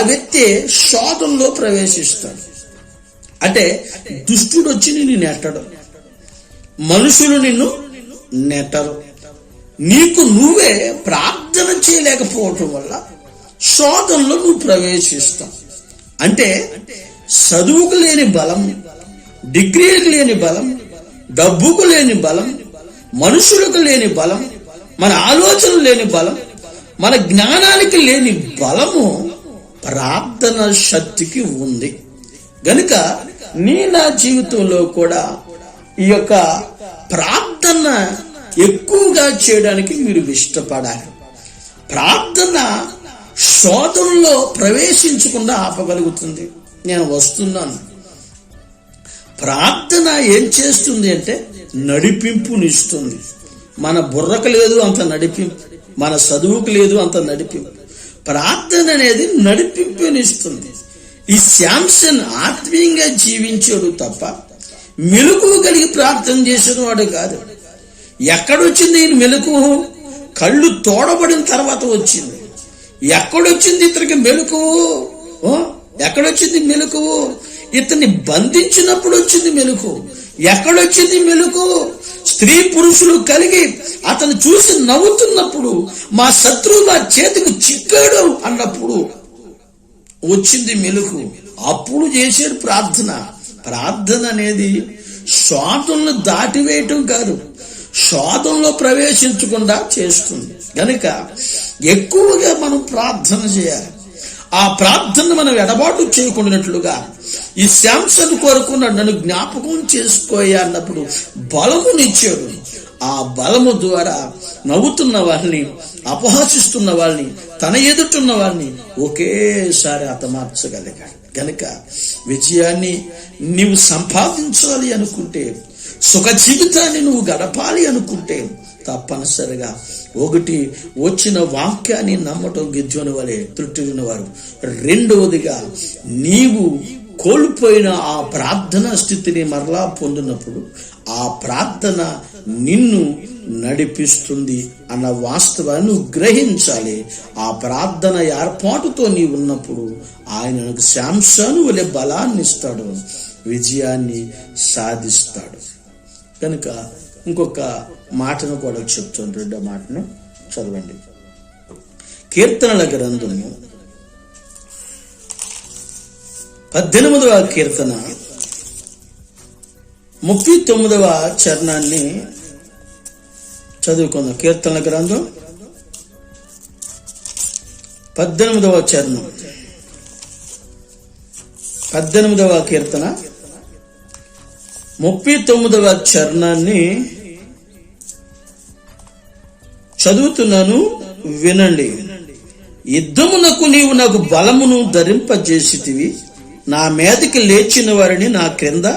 వ్యక్తి శోధనలో ప్రవేశిస్తాడు. అంటే దుష్టుడు వచ్చి నిన్ను నెట్టడు, మనుషులు నిన్ను నెట్టరు. నీకు నువ్వే ప్రార్థన చేయలేకపోవటం వల్ల శోధనలో నువ్వు ప్రవేశిస్తావు. అంటే చదువుకు లేని బలం, డిగ్రీలకు లేని బలం, డబ్బుకు లేని బలం, మనుషులకు లేని బలం, మన ఆలోచన లేని బలం, మన జ్ఞానానికి లేని బలము ప్రార్థన శక్తికి ఉంది. గనుక నా జీవితంలో కూడా ఈ యొక్క ప్రార్థన ఎక్కువగా చేయడానికి మీరు ఇష్టపడాలి. ప్రార్థన శోధనలో ప్రవేశించకుండా ఆపగలుగుతుంది. నేను వస్తున్నాను. ప్రార్థన ఏం చేస్తుంది అంటే నడిపింపునిస్తుంది. మన బుర్రకు లేదు అంత నడిపింపు, మన చదువుకు లేదు అంత నడిపింపు. ప్రార్థన అనేది నడిపింపునిస్తుంది. ఈ శాంసన్ ఆత్మీయంగా జీవించాడు తప్ప మెలకువ కలిగి ప్రార్థన చేసిన వాడు కాదు. ఎక్కడొచ్చింది ఈయన మెలకువ? కళ్ళు తోడబడిన తర్వాత వచ్చింది. ఎక్కడొచ్చింది ఇతనికి మెలకువ? ఎక్కడొచ్చింది మెలకువ? ఇతన్ని బంధించినప్పుడు వచ్చింది మెలకువ. ఎక్కడొచ్చింది మెలకువ? స్త్రీ పురుషులు కలిగి అతను చూసి నవ్వుతున్నప్పుడు, మా శత్రువు మా చేతికి చిక్కాడు అన్నప్పుడు వచ్చింది మెలకువ. అప్పుడు చేశాడు ప్రార్థన. ప్రార్థన అనేది శోధనను దాటివేయటం కాదు, శోధనలో ప్రవేశించకుండా చేస్తుంది. కనుక ఎక్కువగా మనం ప్రార్థన చేయాలి. ఆ ప్రార్థన మనం ఎడబాటు చేయకుండానట్లుగా ఈ శాంసన్ కోరుకున్నాడు, నన్ను జ్ఞాపకం చేసుకోయా అన్నప్పుడు బలమునిచ్చాడు. ఆ బలము ద్వారా నవ్వుతున్న వారిని, అపహాసిస్తున్న వాళ్ళని, తన ఎదుటున్న వారిని ఒకేసారి హతమార్చగలిగాడు. కనుక విజయాన్ని నీవు సంపాదించాలి అనుకుంటే, సుఖ జీవితాన్ని నువ్వు గడపాలి అనుకుంటే తప్పనిసరిగా ఒకటి, వచ్చిన వాక్యాన్ని నమ్మటం గిద్యోని వలె త్రుట్టిన వారు. రెండవదిగా, నీవు కోల్పోయిన ఆ ప్రార్థనా స్థితిని మరలా పొందినప్పుడు ఆ ప్రార్థన నిన్ను నడిపిస్తుంది అన్న వాస్తవాన్ని నువ్వు గ్రహించాలి. ఆ ప్రార్థన ఏర్పాటుతో నీవు ఉన్నప్పుడు ఆయన నాకు శాంసను వలె బలాన్ని ఇస్తాడు, విజయాన్ని సాధిస్తాడు. కనుక ఇంకొక మాటను కూడా చెప్తాను. రెండో మాటను చదవండి. కీర్తనల గ్రంథము 18వ కీర్తన 39వ చరణాన్ని చదువుకుందాం. కీర్తనల గ్రంథం 18వ చరణం, 18వ కీర్తన 39వ చరణాన్ని చదువుతున్నాను, వినండి. యుద్ధమునకు నీవు నాకు బలమును ధరింపజేసితివి, నా మీదకి లేచిన వారిని నా క్రింద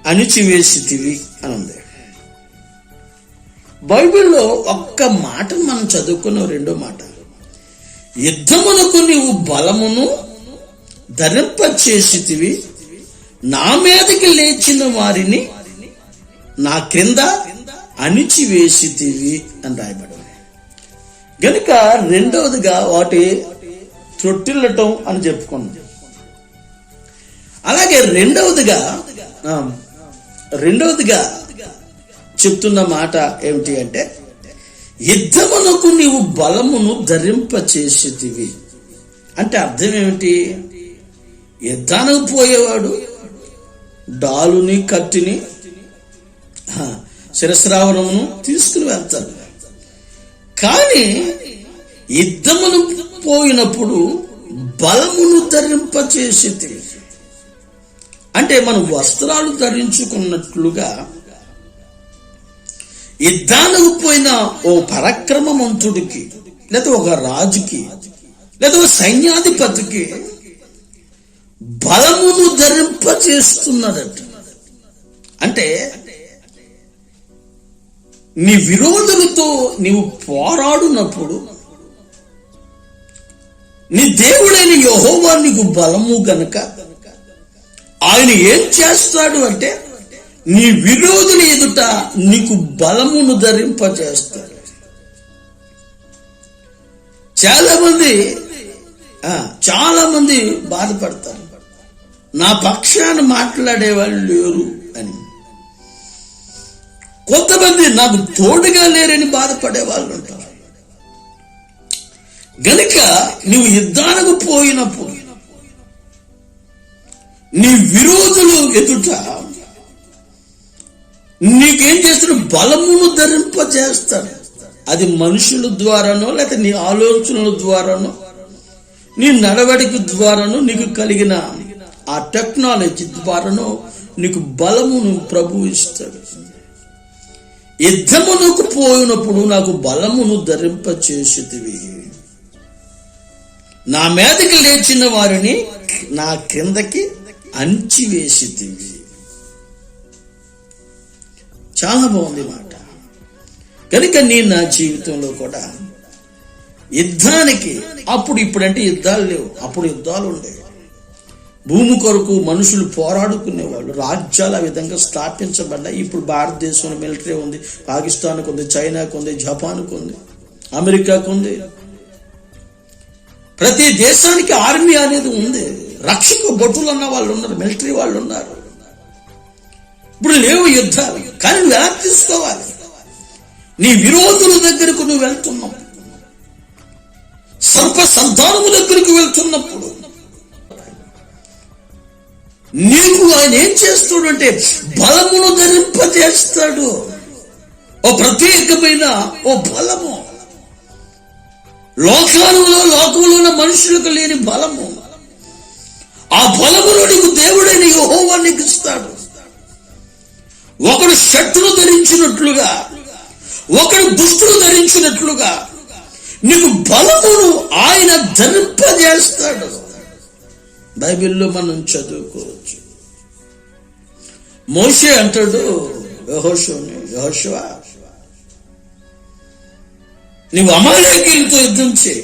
అణిచివేసితివి అని ఉంది. బైబిల్లో ఒక్క మాట మనం చదువుకున్న రెండో మాట, యుద్ధమునకు నీవు బలమును ధరింపచేసితివి, నా మీదకి లేచిన వారిని నా క్రింద అణిచివేసితివి అని రాయబడి. గనుక రెండవదిగా వాటి త్రొట్టిల్లటం అని చెప్పుకున్నాం. అలాగే రెండవదిగా చెప్తున్న మాట ఏమిటి అంటే, యుద్ధమునకు నీవు బలమును ధరింపచేసితివి అంటే అర్థం ఏమిటి? యుద్ధానికి పోయేవాడు డాలుని, కత్తిని, శిరస్రావణమును తీసుకుని వెళ్తాడు. కానీ యుద్ధమును పోయినప్పుడు బలమును ధరింపచేసితివి అంటే అంటే మనం వస్త్రాలు ధరించుకున్నట్లుగా యుద్ధానికి పోయిన ఓ పరాక్రమవంతుడికి, లేదా ఒక రాజుకి, లేదా ఒక సైన్యాధిపతికి బలమును ధరింపచేస్తున్నాడట. అంటే నీ విరోధులతో నీవు పోరాడునప్పుడు నీ దేవుడైన యెహోవా నీకు బలము గనుక ఆయన ఏం చేస్తాడు అంటే నీ విరోధుల ఎదుట నీకు బలమును ధరింపజేస్తాడు. చాలా మంది బాధపడతారు, నా పక్షాన మాట్లాడేవాళ్ళు లేరు అని. కొంతమంది నాకు తోడుగా లేరని బాధపడే వాళ్ళు ఉంటారు. గనుక నువ్వు యుద్ధానికి పోయినప్పుడు నీ విరోధులు ఎదుట నీకేం చేస్తాడు? బలమును ధరింపజేస్తాడు. అది మనుషుల ద్వారానో, లేకపోతే నీ ఆలోచనల ద్వారానో, నీ నడవడిక ద్వారానో, నీకు కలిగిన ఆ టెక్నాలజీ ద్వారానో నీకు బలమును ప్రభు ఇస్తాడు. యుద్ధమునకు పోయినప్పుడు నాకు బలమును ధరింపచేసితివి, నా మీదకి లేచిన వారిని నా క్రిందకి అణిచివేసితివి. చాలా బాగుంది మాట. కనుక నేను నా జీవితంలో కూడా యుద్ధానికి, ఇప్పుడంటే యుద్ధాలు లేవు, అప్పుడు యుద్ధాలు ఉండేవి. భూమి కొరకు మనుషులు పోరాడుకునేవాళ్ళు, రాజ్యాలు ఆ విధంగా స్థాపించబడ్డాయి. ఇప్పుడు భారతదేశంలో మిలిటరీ ఉంది, పాకిస్తాన్కు ఉంది, చైనాకు ఉంది, జపాన్కు ఉంది, అమెరికాకు ఉంది. ప్రతి దేశానికి ఆర్మీ అనేది ఉంది. రక్షక భటులు అన్న వాళ్ళు ఉన్నారు, మిలిటరీ వాళ్ళు ఉన్నారు. ఇప్పుడు లేవు యుద్ధాలు. కానీ నువ్వు ఎలా తీసుకోవాలి? నీ విరోధుల దగ్గరకు నువ్వు వెళ్తున్నావు, సర్ప సంతానము దగ్గరకు వెళ్తున్నప్పుడు నీకు ఆయన ఏం చేస్తాడు అంటే బలమును ధరింపజేస్తాడు. ఓ ప్రత్యేకమైన ఓ బలము, లోకంలో ఉన్న మనుషులకు లేని బలము. ఆ బలములో నీకు దేవుడైన యెహోవా నీకు ఇస్తాడు. ఒకడు షట్టును ధరించినట్లుగా, ఒకడు దుస్తులు ధరించినట్లుగా నీకు బలమును ఆయన ధరింపజేస్తాడు. బైబిల్లో మనం చదువుకోవచ్చు. మోషే అంటాడు యెహోషువ, నీవు అమాలేకీయులతో యుద్ధం చేయి,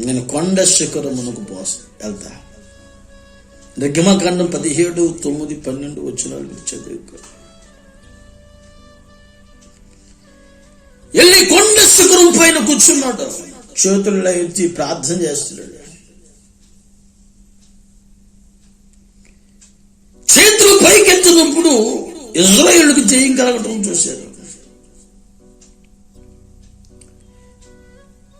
నేను కొండ శిఖరమునకు వెళ్తా. నిర్గమకాండం 17, 9, 12 వచనాలు చదువుకో. వెళ్ళి కొండ శిఖరం పైన కూర్చున్నాడు, చేతుల్లో ఎత్తి ప్రార్థన చేస్తున్నాడు. చేతులు పైకెత్తినప్పుడు ఇశ్రాయేలుకు జయం కలగటం చూశారు.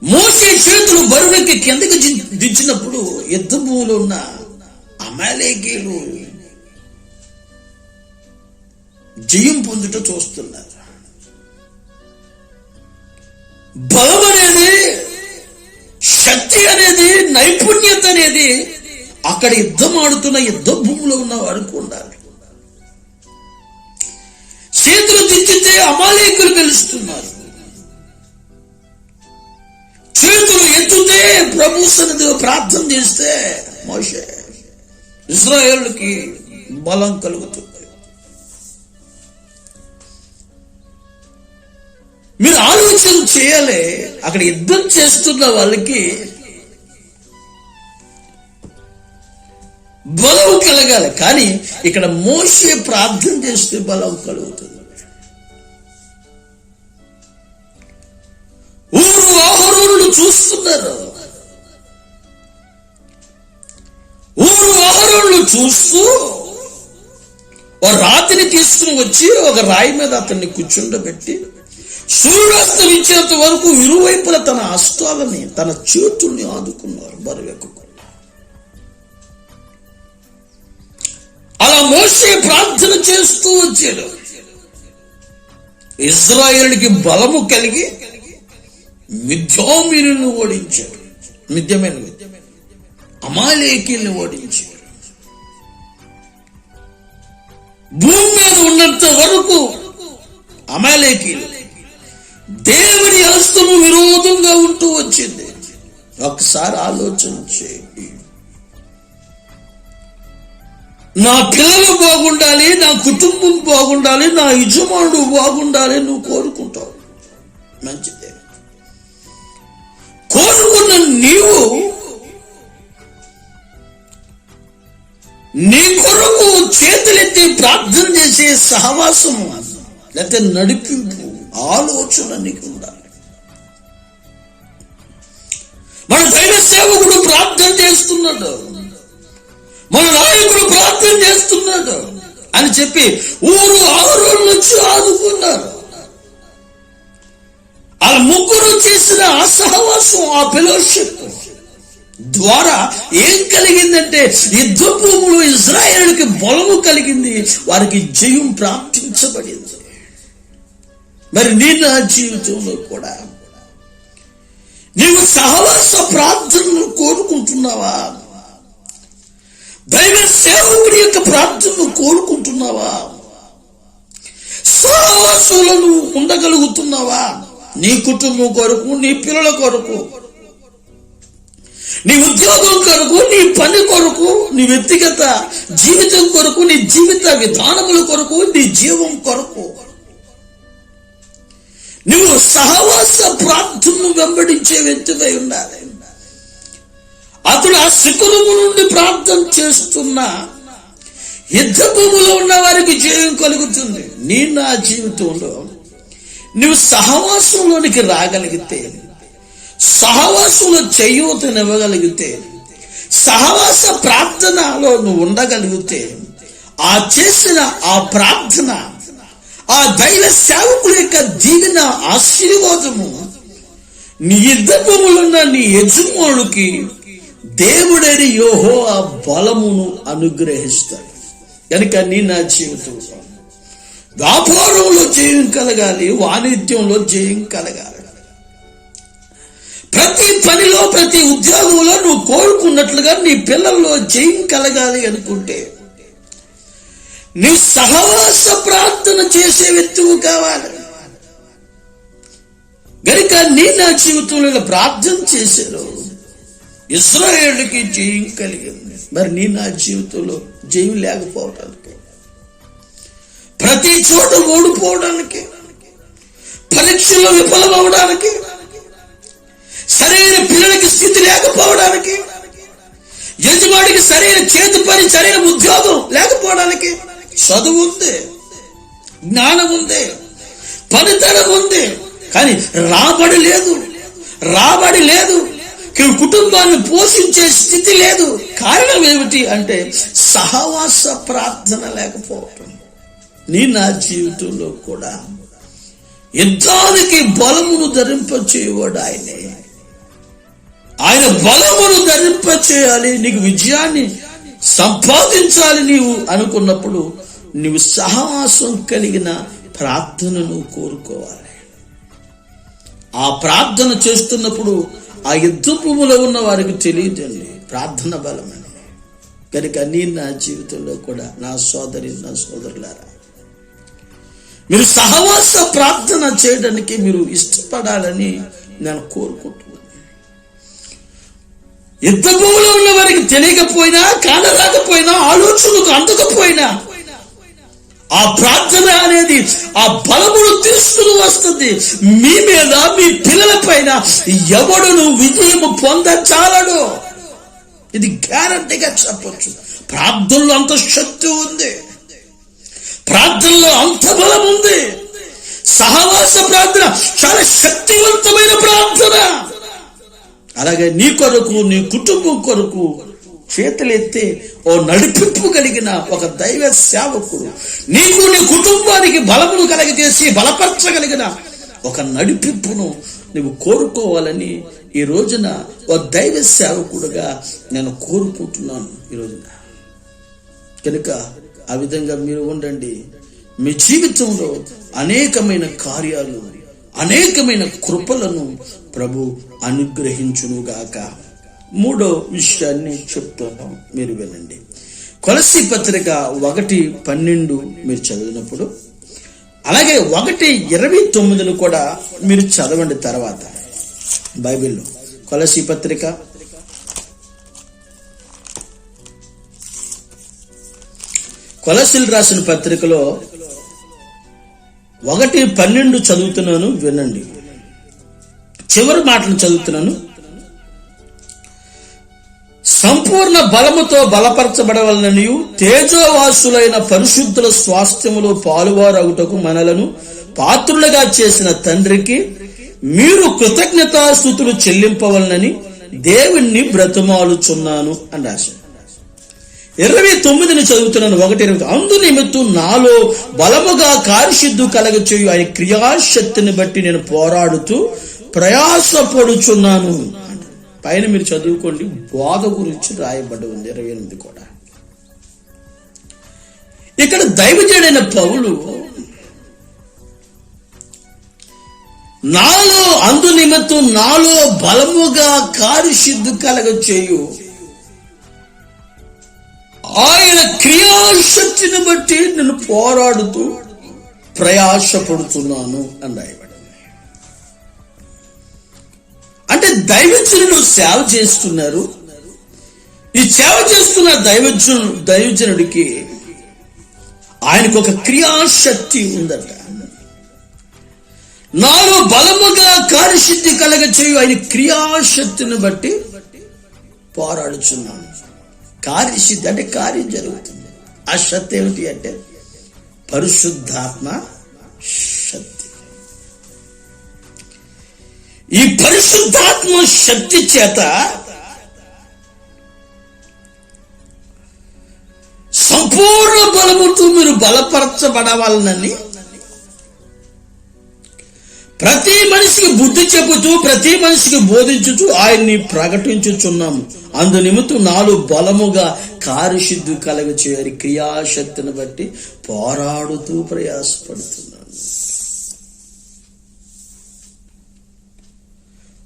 మోషే చేతులు బరువెక్కి కిందకి దించినప్పుడు యుద్ధ భూమిలో ఉన్న అమాలేకీయులు జయం పొందుట చూస్తున్నారు. బలం అనేది, శక్తి అనేది, నైపుణ్యత అనేది అక్కడ యుద్ధం ఆడుతున్న యుద్ధ భూమిలో ఉన్న వారికి ఉండాలి. చేతులు దించితే అమాలేకులు గెలుస్తున్నారు, చేతులు ఎత్తుతే ప్రభు సన్నిధిలో ప్రార్థన చేస్తే మోషే ఇశ్రాయేలుకి బలం కలుగుతుంది. మీరు ఆలోచన చేయాలి, అక్కడ యుద్ధం చేస్తున్న వాళ్ళకి బలం కలగాలి. కానీ ఇక్కడ మోషే ప్రార్థన చేస్తే బలం కలుగుతుంది. ఊరు ఆహరోనులు చూస్తున్నారు, ఊరు ఆహరోనులు చూస్తూ ఒక రాతిని తీసుకుని వచ్చి ఒక రాయి మీద అతన్ని కూర్చుండబెట్టి సూర్యాస్తమించేంత వరకు ఇరువైపుల తన హస్తాలని, తన చేతుల్ని ఆదుకున్నారు బరువెక్కకుండా. అలా మోషే ప్రార్థన చేస్తూ వచ్చాడు. ఇశ్రాయేలుకి బలము కలిగి మిద్యామీనులను ఓడించాడు, అమాలేకీయులను ఓడించాడు. భూమి మీద ఉన్నంత వరకు అమాలేకీయులు దేవుని హస్తము విరోధంగా ఉంటూ వచ్చింది. ఒకసారి ఆలోచన చేయండి. నా పిల్లలు బాగుండాలి, నా కుటుంబం బాగుండాలి, నా యజమానుడు బాగుండాలి నువ్వు కోరుకుంటావు, మంచిదే. కోరుకున్న నీవు నీ కొరకు చేతులెత్తి ప్రార్థన చేసే సహవాసము లేకపోతే నడిపింపు ఆలోచన నీకు ఉండాలి. మన దైవ సేవకుడు ప్రార్థన చేస్తున్నాడు, మన నాయకుడు ప్రార్థన చేస్తున్నాడు అని చెప్పి ఊరు ఆరు నుంచి ఆదుకున్నారు. ఆ ముగ్గురు చేసిన ఆ సహవాసం, ఆ ఫెలోషిప్ ద్వారా ఏం కలిగిందంటే యుద్ధ భూములు ఇజ్రాయేలుకి బలము కలిగింది, వారికి జయం ప్రాప్తించబడింది. మరి నీ నా జీవితంలో కూడా నీవు సహవాస ప్రార్థనను కోరుకుంటున్నావా? దైవ సేవకుడి యొక్క ప్రార్థనను కోరుకుంటున్నావా? సహవాసంలో ఉండగలుగుతున్నావా? నీ కుటుంబం కొరకు, నీ పిల్లల కొరకు, నీ ఉద్యోగం కొరకు, నీ పని కొరకు, నీ వ్యక్తిగత జీవితం కొరకు, నీ జీవిత విధానముల కొరకు, నీ జీవం కొరకు నువ్వు సహవాస ప్రార్థనను వెంబడించే వ్యక్తివై ఉండాలి. అతడు ఆ శిఖరము నుండి ప్రార్థన చేస్తున్నా యుద్ధ భూమిలో ఉన్న వారికి జయం కలుగుతుంది. నీ నా జీవితంలో నువ్వు సహవాసంలోనికి రాగలిగితే, సహవాసంలో చేయూతనివ్వగలిగితే, సహవాస ప్రార్థనలో నువ్వు ఉండగలిగితే, ఆ చేసిన ఆ ప్రార్థన, ఆ దైవ సేవకుల యొక్క దీవెన ఆశీర్వాదము నీ యుద్ధములున్న నీ యజమానుడికి దేవుడని యెహోవా బలమును అనుగ్రహిస్తాడు. కనుక నీ నా జీవితంలో వ్యాపారంలో జయం కలగాలి, వాణిజ్యంలో జయం కలగాలి. ప్రతి పనిలో, ప్రతి ఉద్యోగంలో నువ్వు కోరుకున్నట్లుగా నీ పిల్లల్లో జయం కలగాలి అనుకుంటే నీ సహవాస ప్రార్థన చేసే వ్యక్తివి కావాలి. గనుక నీ నా జీవితంలో ప్రార్థన చేశారు, ఇశ్రాయేలుకి జయం కలిగింది. మరి నీ నా జీవితంలో జయం లేకపోవడానికి, ప్రతి చోట ఓడిపోవడానికి, పరీక్షల్లో విఫలమవడానికి, సరైన పిల్లలకి స్థితి లేకపోవడానికి, యజమానికి సరైన చేతి పని, సరైన ఉద్యోగం లేకపోవడానికి, చదువు ఉంది, జ్ఞానం ఉంది, పనితనం ఉంది, కానీ రాబడి లేదు, కుటుంబాన్ని పోషించే స్థితి లేదు. కారణం ఏమిటి అంటే సహవాస ప్రార్థన లేకపోవటం. నీ నా జీవితంలో కూడా యుద్ధానికి బలమును ధరింపచేయవాడు ఆయనే. ఆయన బలమును ధరింపచేయాలి, నీకు విజయాన్ని సంపాదించాలి నీవు అనుకున్నప్పుడు నీవు సహవాసం కలిగిన ప్రార్థనను కోరుకోవాలి. ఆ ప్రార్థన చేస్తున్నప్పుడు ఆ యుద్ధ భూమిలో ఉన్న వారికి తెలియదండి ప్రార్థన బలమని. కనుక నీ నా జీవితంలో కూడా నా సోదరి, నా సోదరులారా, మీరు సహవాస ప్రార్థన చేయడానికి మీరు ఇష్టపడాలని నేను కోరుకుంటున్నాను. యుద్ధ భూమిలో ఉన్న వారికి తెలియకపోయినా, కానరాకపోయినా, ఆలోచనకు అందకపోయినా ఆ ప్రార్థన అనేది ఆ బలమును తీసుకుని వస్తుంది. మీ మీద, మీ పిల్లల పైన ఎవడును విజయం పొందచాలడు. ఇది గ్యారంటీగా చెప్పొచ్చు. ప్రార్థనలో అంత శక్తి ఉంది, ప్రార్థనలో అంత బలం ఉంది. సహవాస ప్రార్థన చాలా శక్తివంతమైన ప్రార్థన. అలాగే నీ కొరకు, నీ కుటుంబం కొరకు చేతులెత్తే ఓ నడిపింపు కలిగిన ఒక దైవ సేవకుడు నీకు, నీ కుటుంబానికి బలమును కలగజేసి బలపరచగలిగిన ఒక నడిపింపును నువ్వు కోరుకోవాలని ఈ రోజున ఓ దైవ సేవకుడుగా నేను కోరుకుంటున్నాను ఈ రోజున. కనుక ఆ విధంగా మీరు ఉండండి. మీ జీవితంలో అనేకమైన కార్యాలు, అనేకమైన కృపలను ప్రభు అనుగ్రహించునుగాక. మూడో విషయాన్ని చెప్తున్నాం, మీరు వినండి. కొలస్సీ పత్రిక 1:12 మీరు చదివినప్పుడు, అలాగే 1:29 కూడా మీరు చదవండి. తర్వాత బైబిల్లో కొలస్సీ పత్రిక కొలస్సీలు రాసిన పత్రికలో 1:12 చదువుతున్నాను, వినండి. చివరి మాటలు చదువుతున్నాను. సంపూర్ణ బలముతో బలపరచబడవలననియు తేజోవాసులైన పరిశుద్ధుల స్వాస్థ్యములో పాలువారగుటకు మనలను పాత్రులుగా చేసిన తండ్రికి మీరు కృతజ్ఞతాస్తుతులు చెల్లింపవలనని దేవుణ్ణి బ్రతిమాలుచున్నాను అని రాశారు. 29 చదువుతున్నాను. 1:20 అందు నిమిత్తం నాలో బలముగా కార్యసిద్ధి కలగచేయు ఆయన క్రియాశక్తిని బట్టి నేను పోరాడుతూ ప్రయాసపడుచున్నాను. పైన మీరు చదువుకోండి, బోధ గురించి రాయబడి ఉంది 28 కూడా. ఇక్కడ దైవజనుడైన పౌలు నాలో అందు నిమిత్తం నాలో బలముగా కార్యసిద్ధి కలగచేయు ఆయన క్రియాశక్తిని బట్టి నేను పోరాడుతూ ప్రయాసపడుతున్నాను అని రాయబడింది. అంటే దైవజనులు సేవ చేస్తున్నారు. ఈ సేవ చేస్తున్న దైవజనుడికి ఆయనకు ఒక క్రియాశక్తి ఉందట. నాలో బలముగా కార్యసిద్ధి కలగచేయు ఆయన క్రియాశక్తిని బట్టి పోరాడుచున్నాను. కార్యసిద్ధి అంటే కార్యం జరుగుతుంది. ఆ శక్తి ఏమిటి అంటే పరిశుద్ధాత్మ శక్తి. ఈ పరిశుద్ధాత్మ శక్తి చేత సంపూర్ణ బలముతో మీరు బలపరచబడవాలని ప్రతి మనిషికి బుద్ధి చెబుతూ ప్రతి మనిషికి బోధించుతూ ఆయన్ని ప్రకటించుచున్నాము. అందు నిమిత్తం నాలో బలముగా కార్యసిద్ధి కలగచేయని క్రియాశక్తిని బట్టి పోరాడుతూ ప్రయాసపడుతున్నాను.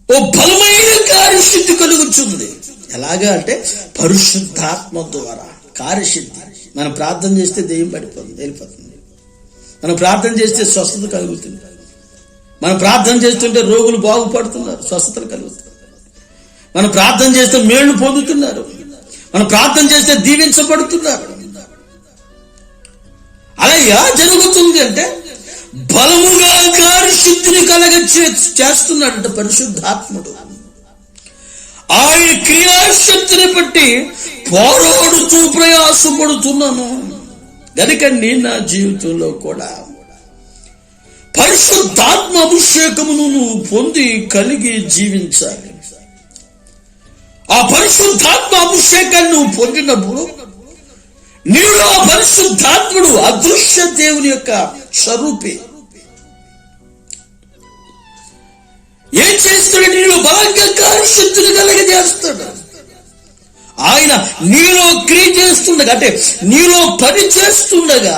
ఓ బలమైన కార్యసిద్ధి కలుగుతుంది. ఎలాగా అంటే పరిశుద్ధాత్మ ద్వారా కార్యసిద్ధి. మనం ప్రార్థన చేస్తే దెయ్యం వెళ్ళిపోతుంది. మనం ప్రార్థన చేస్తే స్వస్థత కలుగుతుంది. మనం ప్రార్థన చేస్తుంటే రోగులు బాగుపడుతున్నారు, స్వస్థతలు కలుగుతుంది. మనం ప్రార్థన చేస్తే మేళ్లు పొందుతున్నారు. మనం ప్రార్థన చేస్తే దీవించబడుతున్నారు. అలా ఎలా జరుగుతుంది అంటే బలముగా కార్యసిద్ధిని చేస్తున్నాడంట పరిశుద్ధాత్ముడు. ఆయన క్రియాశక్తిని బట్టి పోరాడుతూ ప్రయాసపడుతున్నాను. గనుకండి నా జీవితంలో కూడా పరిశుద్ధాత్మ అభిషేకమును నువ్వు పొంది కలిగి జీవించాలి. ఆ పరిశుద్ధాత్మ అభిషేకాన్ని నువ్వు పొందినప్పుడు నీలో ఆ పరిశుద్ధాత్ముడు అదృశ్య దేవుని యొక్క స్వరూపి ఏం చేస్తాడు? నీలో బలంగా కార్యశక్తిని కలిగజేస్తాడు. ఆయన నీలో క్రియ చేస్తుండగా అంటే నీలో పని చేస్తుండగా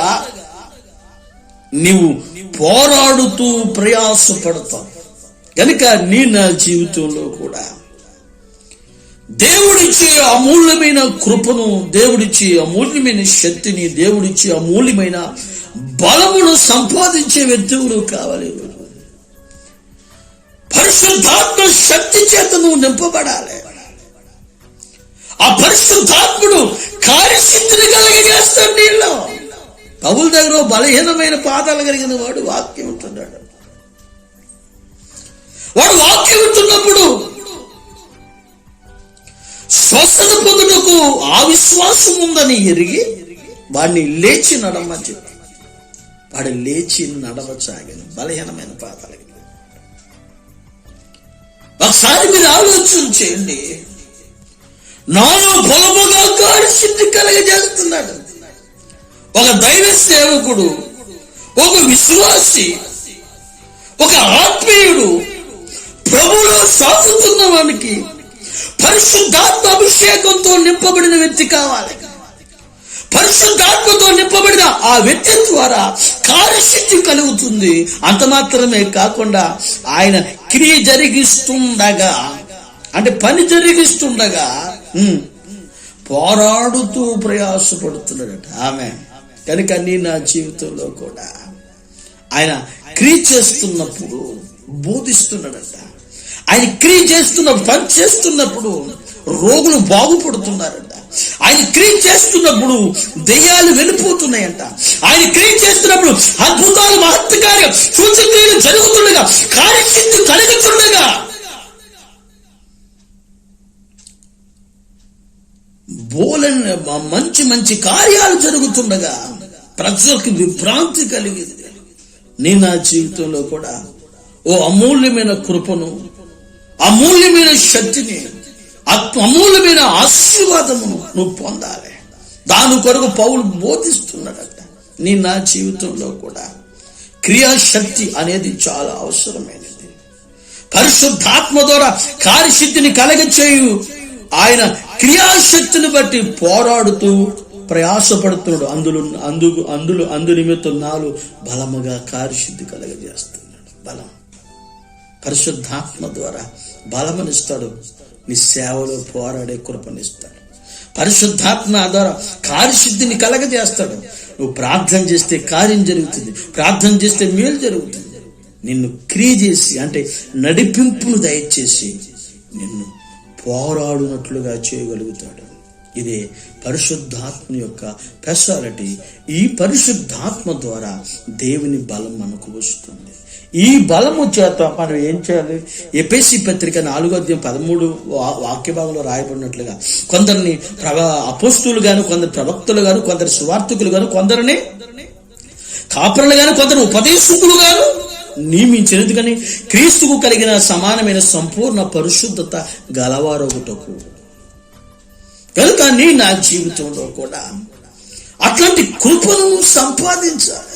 నీవు పోరాడుతూ ప్రయాసపడతావు. కనుక నా జీవితంలో కూడా దేవుడిచ్చే అమూల్యమైన కృపను, దేవుడిచ్చే అమూల్యమైన శక్తిని, దేవుడిచ్చే అమూల్యమైన బలమును సంపాదించే వ్యక్తులు కావాలి. పరిశుద్ధాత్మ శక్తి చేత నువ్వు నింపబడాలి. ఆ పరిశుద్ధాత్ముడు కార్యసిద్ధిని కలిగజేస్తాడు నీలో. పౌలు దగ్గర బలహీనమైన పాదాలు కలిగిన వాడు వాక్యం ఉంటున్నాడు. వాడు వాక్యం ఉంటున్నప్పుడు స్వస్థత పొందుటకు ఆ విశ్వాసం ఉందని ఎరిగి వాడిని లేచి నడమని చెప్పి వాడు లేచి నడవసాగిన బలహీనమైన పాదాలు. ఒకసారి మీరు ఆలోచన చేయండి. నాలో బలముగా కార్యసిద్ధి కలగజేస్తున్నాడు. ఒక దైవ సేవకుడు, ఒక విశ్వాసి, ఒక ఆత్మీయుడు ప్రభువులో సాగుతున్న వానికి పరిశుద్ధాత్మ అభిషేకంతో నింపబడిన వ్యక్తి కావాలి. పరిశుద్ధాత్మతో నింపబడిన ఆ వ్యక్తి ద్వారా కార్యసిద్ధి కలుగుతుంది. అంత మాత్రమే కాకుండా ఆయన క్రియ జరిగిస్తుండగా అంటే పని జరిగిస్తుండగా పోరాడుతూ ప్రయాసపడుతున్నాడట. ఆమె కనుక నా జీవితంలో కూడా ఆయన క్రియ చేస్తున్నప్పుడు బోధిస్తున్నాడట. ఆయన క్రియ పని చేస్తున్నప్పుడు రోగులు బాగుపడుతున్నారంట. ఆయన క్రియ చేస్తున్నప్పుడు దెయ్యాలు వెళ్ళిపోతున్నాయంట. ఆయన క్రియ చేస్తున్నప్పుడు అద్భుతాలు, మహత్కార్యం, సూచక్రియలు జరుగుతుండగా, కార్యసిద్ధి కలుగుతుండగా, మంచి మంచి కార్యాలు జరుగుతుండగా ప్రజలకు విభ్రాంతి కలిగింది. నా జీవితంలో కూడా ఓ అమూల్యమైన కృపను, అమూల్యమైన శక్తిని, అమూల్యమైన ఆశీర్వాదమును నువ్వు పొందాలి. దాని కొరకు పౌలు బోధిస్తున్నాడట. నా జీవితంలో కూడా క్రియాశక్తి అనేది చాలా అవసరమైనది. పరిశుద్ధాత్మ ద్వారా కార్యసిద్ధిని కలగచేయు ఆయన క్రియాశక్తిని బట్టి పోరాడుతూ ప్రయాసపడుతున్నాడు. అందు నిమిత్తం నాలు బలముగా కార్యసిద్ధి కలగజేస్తున్నాడు. బలం పరిశుద్ధాత్మ ద్వారా బలమనిస్తాడు. నీ సేవలో పోరాడే కృపనిస్తాడు. పరిశుద్ధాత్మ ద్వారా కార్యసిద్ధిని కలగజేస్తాడు. నువ్వు ప్రార్థన చేస్తే కార్యం జరుగుతుంది, ప్రార్థన చేస్తే మేలు జరుగుతుంది. నిన్ను క్రియ చేసి అంటే నడిపింపును దయచేసి నిన్ను పోరాడునట్లుగా చేయగలుగుతాడు. ఇదే పరిశుద్ధాత్మ యొక్క స్పెషాలిటీ. ఈ పరిశుద్ధాత్మ ద్వారా దేవుని బలం మనకు వస్తుంది. ఈ బలము చేత మనం ఏం చేయాలి? ఎఫెసీ పత్రిక 4:13 వాక్య భాగంలో రాయబడినట్లుగా కొందరిని అపోస్తులు గాను, కొందరు ప్రవక్తలు గాను, కొందరు సువార్తికులు గాను, కొందరిని కాపరులు గాను, కొందరు ఉపదేశకులు గాను నియమించారు. ఎందుకని? క్రీస్తుకు కలిగిన సమానమైన సంపూర్ణ పరిశుద్ధత గలవారొకటకు. కనుక నా జీవితంలో కూడా అట్లాంటి కృపను సంపాదించాలి.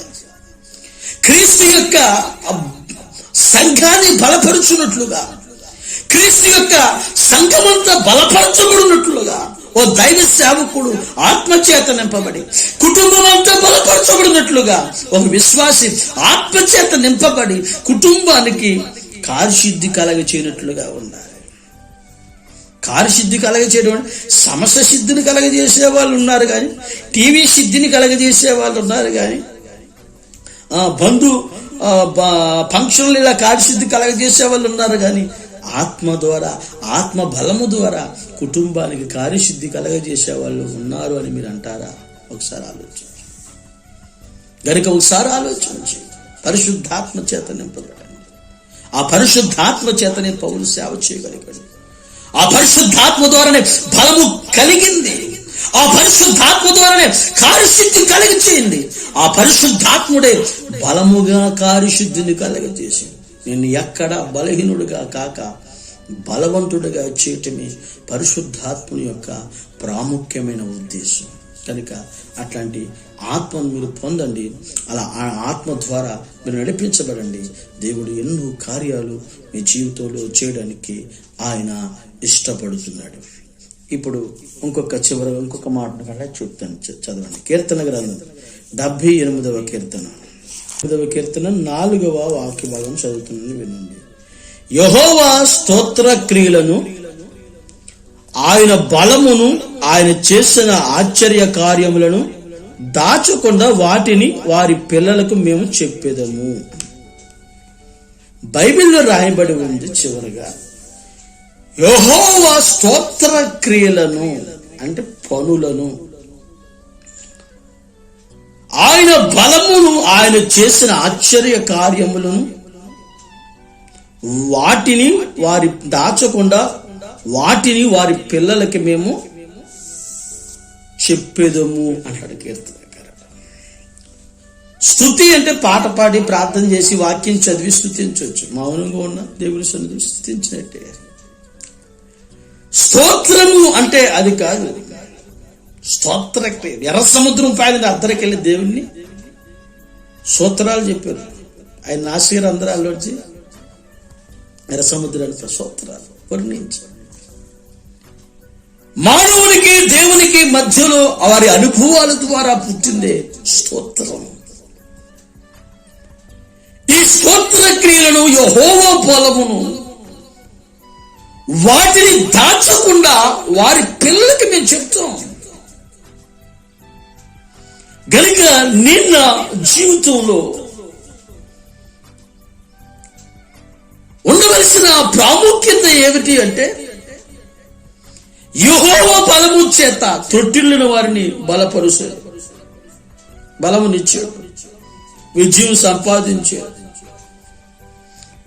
క్రీస్తు యొక్క సంఘాన్ని బలపరుచున్నట్లుగా, క్రీస్తు యొక్క సంఘమంతా బలపరచబడినట్లుగా ఓ దైవ సేవకుడు ఆత్మచేత నింపబడి, కుటుంబం అంతా బలపరచబడినట్లుగా ఒక విశ్వాసి ఆత్మచేత నింపబడి కుటుంబానికి కార్యసిద్ధి కలగచేయనట్లుగా ఉండాలి. కార్యసిద్ధి కలగచేయడం సమస్య సిద్ధిని కలగజేసే వాళ్ళు ఉన్నారు కానీ, టీవీ సిద్ధిని కలగజేసే వాళ్ళు ఉన్నారు కానీ, ఫంక్షన్లు ఇలా కార్యసిద్ధి కలగజేసే వాళ్ళు ఉన్నారు కానీ, ఆత్మ ద్వారా, ఆత్మ బలము ద్వారా కుటుంబానికి కార్యసిద్ధి కలగజేసే వాళ్ళు ఉన్నారు అని మీరు అంటారా? ఒకసారి ఆలోచించండి. గనుక ఒకసారి ఆలోచించి పరిశుద్ధాత్మ చేత నింపబడండి. ఆ పరిశుద్ధాత్మ చేతనే పౌలు సేవ చేయగలిగాడు. ఆ పరిశుద్ధాత్మ ద్వారానే బలము కలిగింది. ఆ పరిశుద్ధాత్మ ద్వారానే కార్యసిద్ధి కలిగచేయండి. ఆ పరిశుద్ధాత్ముడే బలముగా కార్యసిద్ధిని కలగజేసి నిన్ను ఎక్కడ బలహీనుడిగా కాక బలవంతుడిగా చేయటమే పరిశుద్ధాత్ముని యొక్క ప్రాముఖ్యమైన ఉద్దేశం. కనుక అట్లాంటి ఆత్మను మీరు పొందండి. అలా ఆ ఆత్మ ద్వారా మీరు నడిపించబడండి. దేవుడు ఎన్నో కార్యాలు మీ జీవితంలో చేయడానికి ఆయన ఇష్టపడుతున్నాడు. ఇప్పుడు ఇంకొక మాట కన్నా చెప్తాను, చదవండి. కీర్తన గ్రంథం 78వ కీర్తన 4వ వాక్య భాగం చదువుతున్నాను, వినండి. యెహోవా స్తోత్ర క్రియలను, ఆయన బలమును, ఆయన చేసిన ఆశ్చర్య కార్యములను దాచకుండా వాటిని వారి పిల్లలకు మేము చెప్పేదము. బైబిల్లో రాయబడి ఉంది చివరిగా యెహోవా స్తోత్ర క్రియలను అంటే పనులను, ఆయన బలమును, ఆయన చేసిన ఆశ్చర్య కార్యములను వాటిని వారి దాచకుండా వాటిని వారి పిల్లలకి మేము చెప్పేదము అంటాడు కీర్తనకారుడు. స్తుతి అంటే పాట పాడి ప్రార్థన చేసి వాక్యం చదివి స్తుతించవచ్చు. మౌనంగా ఉన్న దేవుని సన్నిధిని స్తుతించినట్టే. స్తోత్రము అంటే అది కాదు. స్తోత్ర ఎర్ర సముద్రం పైన అద్దరికెళ్ళి దేవుణ్ణి స్తోత్రాలు చెప్పారు. ఆయన నాసిగారు అందరూ అల్లోంచి ఎర్ర సముద్రానికి స్తోత్రాలు వర్ణించారు. మానవునికి దేవునికి మధ్యలో వారి అనుభవాల ద్వారా పుట్టిందే స్తోత్రం. ఈ స్తోత్ర క్రియలను యెహోవా బలమును వాటిని దాచకుండా వారి పిల్లలకి మేము చెప్తాం. గనుక నిన్న జీవితంలో ఉండవలసిన ప్రాముఖ్యత ఏమిటి అంటే, యెహోవా బలము చేత తొట్టిల్లిన వారిని బలపరుచాడు, బలమునిచ్చాడు, విజయం సంపాదించాడు,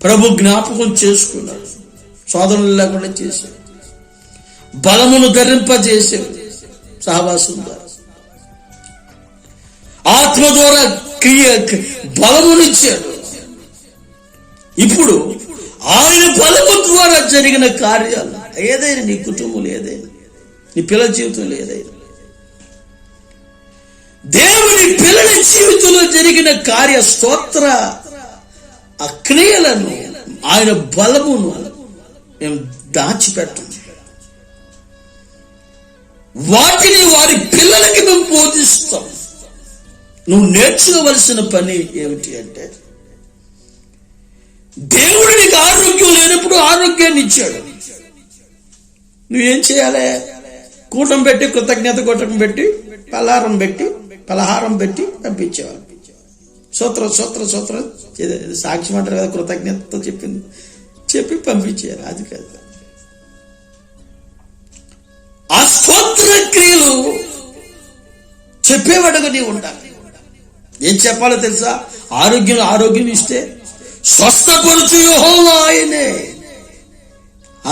ప్రభు జ్ఞాపకం చేసుకున్నాడు, సోదరులు లేకుండా చేశాడు, బలమును ధరింపజేశాడు, సహవాసం ద్వారా ఆత్మ ద్వారా బలమునిచ్చాడు. ఇప్పుడు ఆయన బలము ద్వారా జరిగిన కార్యాలు ఏదైనా, నీ కుటుంబంలో ఏదైనా, నీ పిల్లల జీవితంలో ఏదైనా, దేవుని పిల్లల జీవితంలో జరిగిన కార్య స్తోత్ర ఆ క్రియలను, ఆయన బలమును మేము దాచిపెట్టం. వాటిని వారి పిల్లలకి మేము బోధిస్తాం. నువ్వు నేర్చుకోవలసిన పని ఏమిటి అంటే, దేవుడు నీకు ఆరోగ్యం లేనప్పుడు ఆరోగ్యాన్ని ఇచ్చాడు. నువ్వేం చేయాలి? కూటం పెట్టి, కృతజ్ఞత కూటం పెట్టి, పలహారం పెట్టి పంపించేవాళ్ళు. సూత్రం సాక్ష్యం అంటారు కదా, కృతజ్ఞతతో చెప్పి పంపించేయాలి. అది కాదు. ఆ స్తోత్ర క్రియలు చెప్పేవాడుగా నీవు ఉండాలి. ఏం చెప్పాలో తెలుసా? ఆరోగ్యం ఇస్తే స్వస్థపరుచు యెహోవా ఆయనే.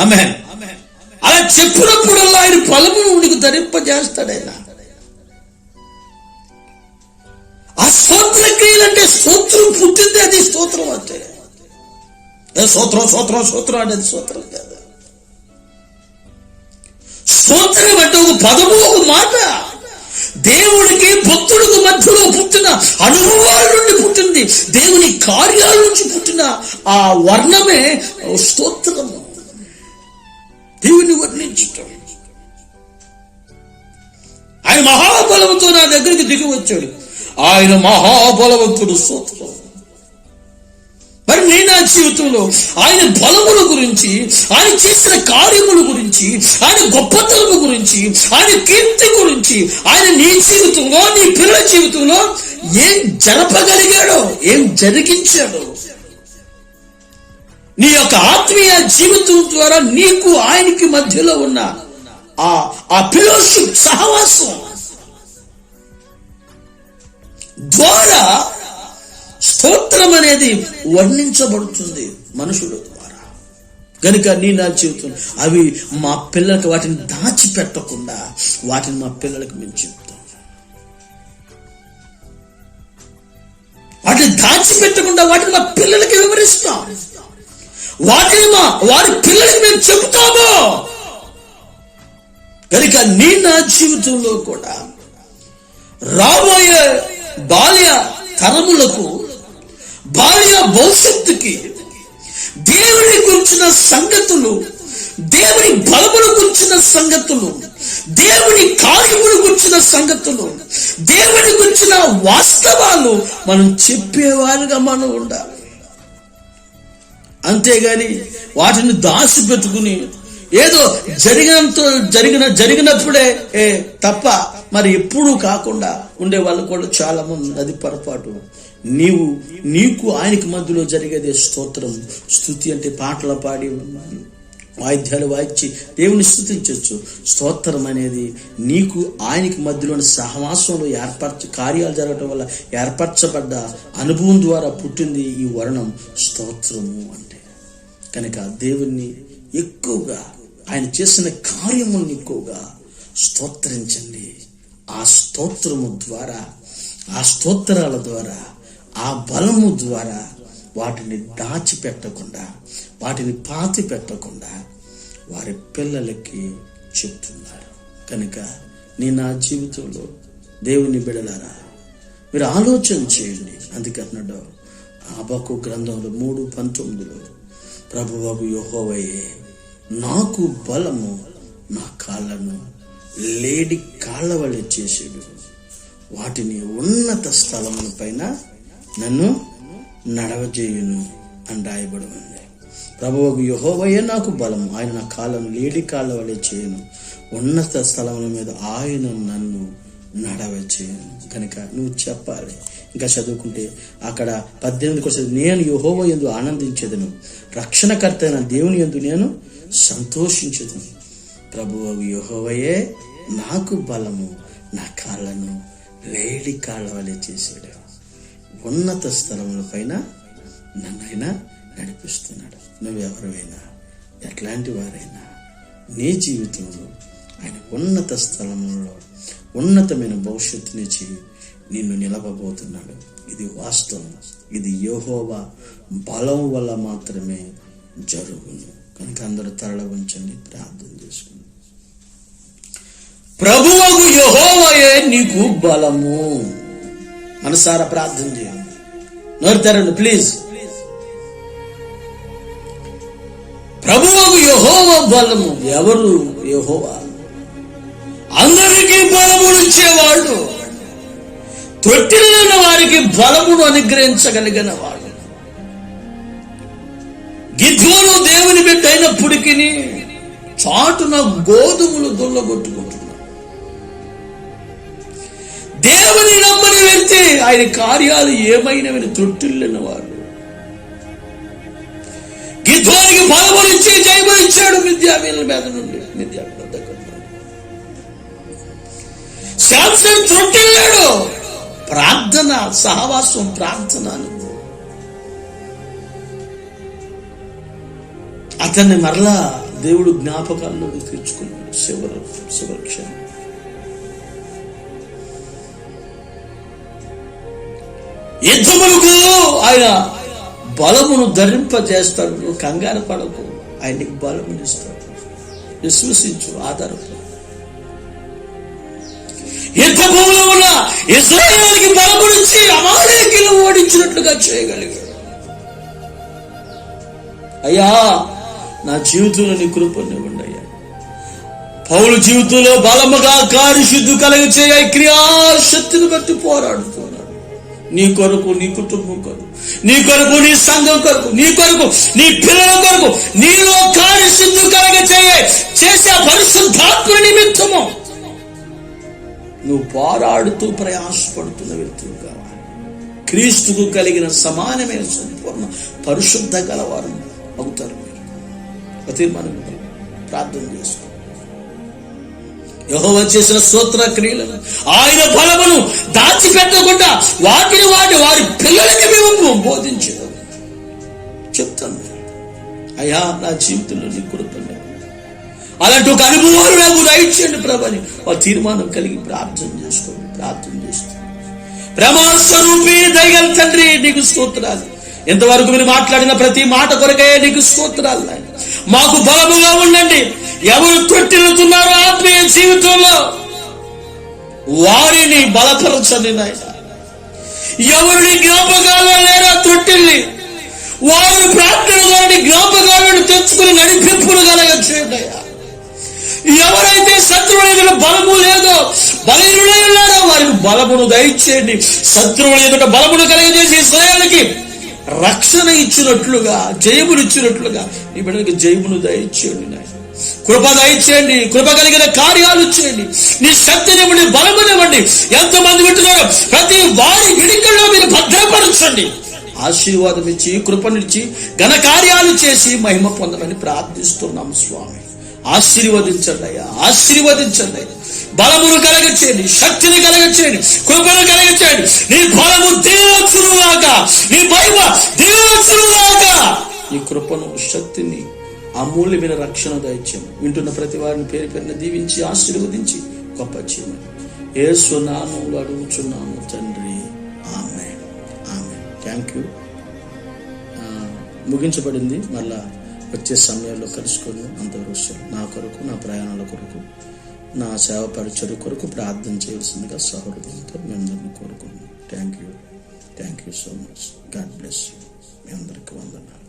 ఆమేన్. అలా చెప్పినప్పుడల్లా ఆయన బలమును నీకు ధరింపజేస్తాడు. ఆయన ఆ స్తోత్ర క్రియలు అంటే స్తోత్రం పుట్టింది, అది స్తోత్రం అంటే. స్తోత్రం అనేది స్తోత్రం కాదు. స్తోత్రం అంటే ఒక పదము, ఒక మాట. దేవుడికి భక్తుడికి మధ్యలో పుట్టిన అనుభవాల నుండి పుట్టింది, దేవుని కార్యాల నుంచి పుట్టిన ఆ వర్ణమే స్తోత్రము. దేవుని వర్ణించటం. ఆయన మహాబలముతో నా దగ్గరికి దిగి వచ్చాడు. ఆయన మహాబలవంతుడు. స్తోత్రం. మరి నీ నా జీవితంలో ఆయన బలముల గురించి, ఆయన చేసిన కార్యముల గురించి, ఆయన గొప్పతనము గురించి, ఆయన కీర్తి గురించి, ఆయన నీ జీవితంలో, నీ పిల్లల జీవితంలో ఏం జరపగలిగాడో, ఏం జరిగించాడో, నీ యొక్క ఆత్మీయ జీవితం ద్వారా నీకు ఆయనకి మధ్యలో ఉన్న ఆ ఫెలోషిప్, సహవాసం ద్వారా స్తోత్రం అనేది వర్ణించబడుతుంది మనుషుల ద్వారా. కనుక నీ నా జీవితం అవి మా పిల్లలకి, వాటిని దాచిపెట్టకుండా వాటిని మా పిల్లలకి మేము చెప్తాం. వాటిని దాచిపెట్టకుండా వాటిని మా పిల్లలకి వివరిస్తాం. వాటిని వారి పిల్లలకి మేము చెబుతాము. కనుక నీ నా జీవితంలో కూడా రాబోయే బాల్య తరములకు, బాల్య భవిష్యత్తుకి దేవుని గురించిన సంగతులు, దేవుని బలమును గురించిన సంగతులు, దేవుని కార్యమును గురించిన సంగతులు, దేవుని గురించిన వాస్తవాలు మనం చెప్పేవారుగా మనం ఉండాలి. అంతేగాని వాటిని దాచి పెట్టుకుని ఏదో జరిగినప్పుడే తప్ప మరి ఎప్పుడూ కాకుండా ఉండే వాళ్ళు కూడా చాలా మంది. అది పొరపాటు. నీకు ఆయనకి మధ్యలో జరిగేదే స్తోత్రం. స్తుతి అంటే పాటలు పాడి, వాయిద్యాలు వాయించి దేవుని స్తుతించవచ్చు. స్తోత్రం అనేది నీకు ఆయనకి మధ్యలోని సహవాసంలో కార్యాలు జరగటం వల్ల ఏర్పరచబడ్డ అనుభవం ద్వారా పుట్టింది ఈ వర్ణం స్తోత్రము అంటే. కనుక దేవుణ్ణి ఎక్కువగా, ఆయన చేసిన కార్యములను ఎక్కువగా స్తోత్రించండి. ఆ స్తోత్రము ద్వారా, ఆ స్తోత్రాల ద్వారా, ఆ బలము ద్వారా వాటిని దాచిపెట్టకుండా, వాటిని పాతి పెట్టకుండా వారి పిల్లలకి చెప్తున్నారు. కనుక నీ నా జీవితంలో దేవుని బిడలారా, మీరు ఆలోచన చేయండి. అందుకన్నాడు హబక్కూ గ్రంథంలో 3:19, ప్రభువగు యెహోవాయే నాకు బలము, నా కాళ్ళను లేడి కాళ్ళ వలె చేసాడు, వాటిని ఉన్నత స్థలముల పైన నన్ను నడవజేయును అని రాయబడి ఉంది. ప్రభువగు యెహోవాయే నాకు బలము, ఆయన నా కాళ్ళను లేడి కాళ్ళ వలె చేయను, ఉన్నత స్థలముల మీద ఆయన నన్ను నడవచేయను. కనుక నువ్వు చెప్పాలి. ఇంకా చదువుకుంటే అక్కడ 18కి వస్తుంది, నేను యెహోవా యందు ఆనందించెదను, రక్షణకర్త అయిన దేవుని యందు నేను సంతోషించెదను. ప్రభువగు యెహోవాయే నాకు బలము, నా కాళ్ళను లేడి కాళ్ళ వలె చేశాడు, ఉన్నత స్థలముల పైన నన్నైనా నడిపిస్తున్నాడు. నువ్వెవరైనా ఎట్లాంటి వారైనా నీ జీవితంలో ఆయన ఉన్నత స్థలంలో ఉన్నతమైన భవిష్యత్తునిచ్చి నిన్ను నిలవబోతున్నాడు. ఇది వాస్తవం. ఇది యెహోవా బలం వల్ల మాత్రమే జరుగును. కనుక అందరూ తరల వంచండి, ప్రార్థన చేసుకుని. ప్రభువగు యెహోవాయే నీకు బలము. మనసారా ప్రార్థన చేయండి. నోరు తెరండి ప్లీజ్. ప్రభువగు యెహోవా బలము. ఎవరు యెహోవా? అందరికీ బలమునిచ్చేవాడు, తొట్టిల్లిన వారికి బలమును అనుగ్రహించగలిగిన వాడు. గిద్యోను దేవుని బిడ్డ అయినప్పటికీ చాటున గోధుమలు దొల్లగొట్టుకుంటున్నాడు. దేవుని నమ్మని వెళ్తే ఆయన కార్యాలు ఏమైనవని తొట్టిల్లిన వాడు. గిద్యోనికి బలమునిచ్చి జయమునిచ్చాడు మిద్యానీయుల మీద నుండి, మిద్యానీయుల దగ్గర నుండి. శాంసన్ తొట్టిల్లాడు. ప్రార్థన, సహవాసం, ప్రార్థన అతన్ని మరలా దేవుడు జ్ఞాపకాల్లోకి తెచ్చుకున్నాడు. శివక్షణం యుద్ధములకు ఆయన బలమును ధరింపజేస్తాడు. నువ్వు కంగారు పడకు, ఆయన నీకు బలమునిస్తాడు. విశ్వసించు, ఆధారపడు. యుద్ధ భూమిలో ఉన్న ఇశ్రాయేలుకి బలమునిచ్చి అమాలేకీయులను ఓడించినట్లుగా చేయగలిగాడు. అయ్యా, నా జీవితంలో నీ కృపనివ్వండి అయ్యా. పౌలు జీవితంలో బలముగా కార్యశుద్ధి కలిగి చేయ క్రియాశక్తిని బట్టి పోరాడుతున్నాడు. నీ కొరకు, నీ కుటుంబం కొరకు, నీ కొరకు, నీ సంఘం కొరకు, నీ కొరకు, నీ పిల్లల కొరకు నీలో కార్యశుద్ధి కలిగ చేసే పరిశుద్ధాత్మ నిమిత్తము నువ్వు పోరాడుతూ ప్రయాసపడుతున్న వ్యక్తులు కావాలి. క్రీస్తుకు కలిగిన సమానమైన సంపూర్ణ పరిశుద్ధ గలవారు అవుతారు. మీరు మనం ప్రార్థన చేసుకో. యెహోవా చేసిన స్తోత్ర క్రియలను, ఆయన బలమును దాచిపెట్టకుండా వాటిని వారి పిల్లలకి మేము బోధించడం చెప్తాను. అయ్యా, నా జీవితంలో నీ కృపను అలాంటి ఒక అనుభవాలు నాకు దయచేయండి ప్రభని ఆ తీర్మానం కలిగి ప్రార్థన చేసుకోండి. ప్రార్థన చేస్తుంది. ప్రేమస్వరూపి దయగల తండ్రి, నీకు స్తోత్రాలు. ఎంతవరకు మీరు మాట్లాడిన ప్రతి మాట కొరకే నీకు స్తోత్రాలు. మాకు బలముగా ఉండండి. ఎవరు తొట్టిల్లుతున్నారో ఆత్మీయ జీవితంలో వారిని బలపరచండి నాయన. ఎవరిని జ్ఞాపకాల్లో లేరా తొట్టిల్లి వారు ప్రార్థన వారిని జ్ఞాపకాలను తెచ్చుకుని నడిపింపులు కలగ చేయండి. ఎవరైతే శత్రువుల ఎదుట బలము లేదో, బలహీనులై ఉన్నారో వారికి బలమును దయచేయండి. శత్రువుల ఎదుట బలమును కలిగజేసి ఇశ్రాయేలుకి రక్షణ ఇచ్చినట్లుగా, జయమునిచ్చినట్లుగా నీ బిడ్డలకి జయమును దయచేయండి నాయన. కృప దయచేయండి. కృప కలిగిన కార్యాలు చేయండి. నీ శక్తినివ్వండి, బలమునివ్వండి. ఎంతమంది వింటున్నారో ప్రతి వారి విడికల్లో మీరు భద్రపరచండి. ఆశీర్వాదం ఇచ్చి, కృపనిచ్చి, ఘన కార్యాలు చేసి మహిమ పొందమని ప్రార్థిస్తున్నాం స్వామి. ఆశీర్వదించండి అయ్యా, ఆశీర్వదించండి అయ్యా. బలమును కలగచేయండి, శక్తిని కలగచేయండి, కృపను కలగచేయండి. నీ బలము దిగవచ్చునుగాక, నీ మహిమ దిగవచ్చునుగాక. ఈ కృపను, శక్తిని, అమూల్యమైన రక్షణ దయచేయండి. వింటున్న ప్రతి వారిని పేరు పేరున దీవించి ఆశీర్వదించి గొప్ప చేయమని యేసు నామములో అడుగుచున్నాము తండ్రి. ఆమేన్, ఆమేన్. Thank you. ముగించబడింది. మళ్ళా వచ్చే సమయాల్లో కలుసుకొని అంతవరకు నా కొరకు, నా ప్రయాణాల కొరకు, నా సేవ పరిచర్య కొరకు ప్రార్థన చేయవలసిందిగా సహృదయంతో మీ అందరినీ కోరుకున్నాను. Thank you so much. God bless you. మీ అందరికీ వందనాలు.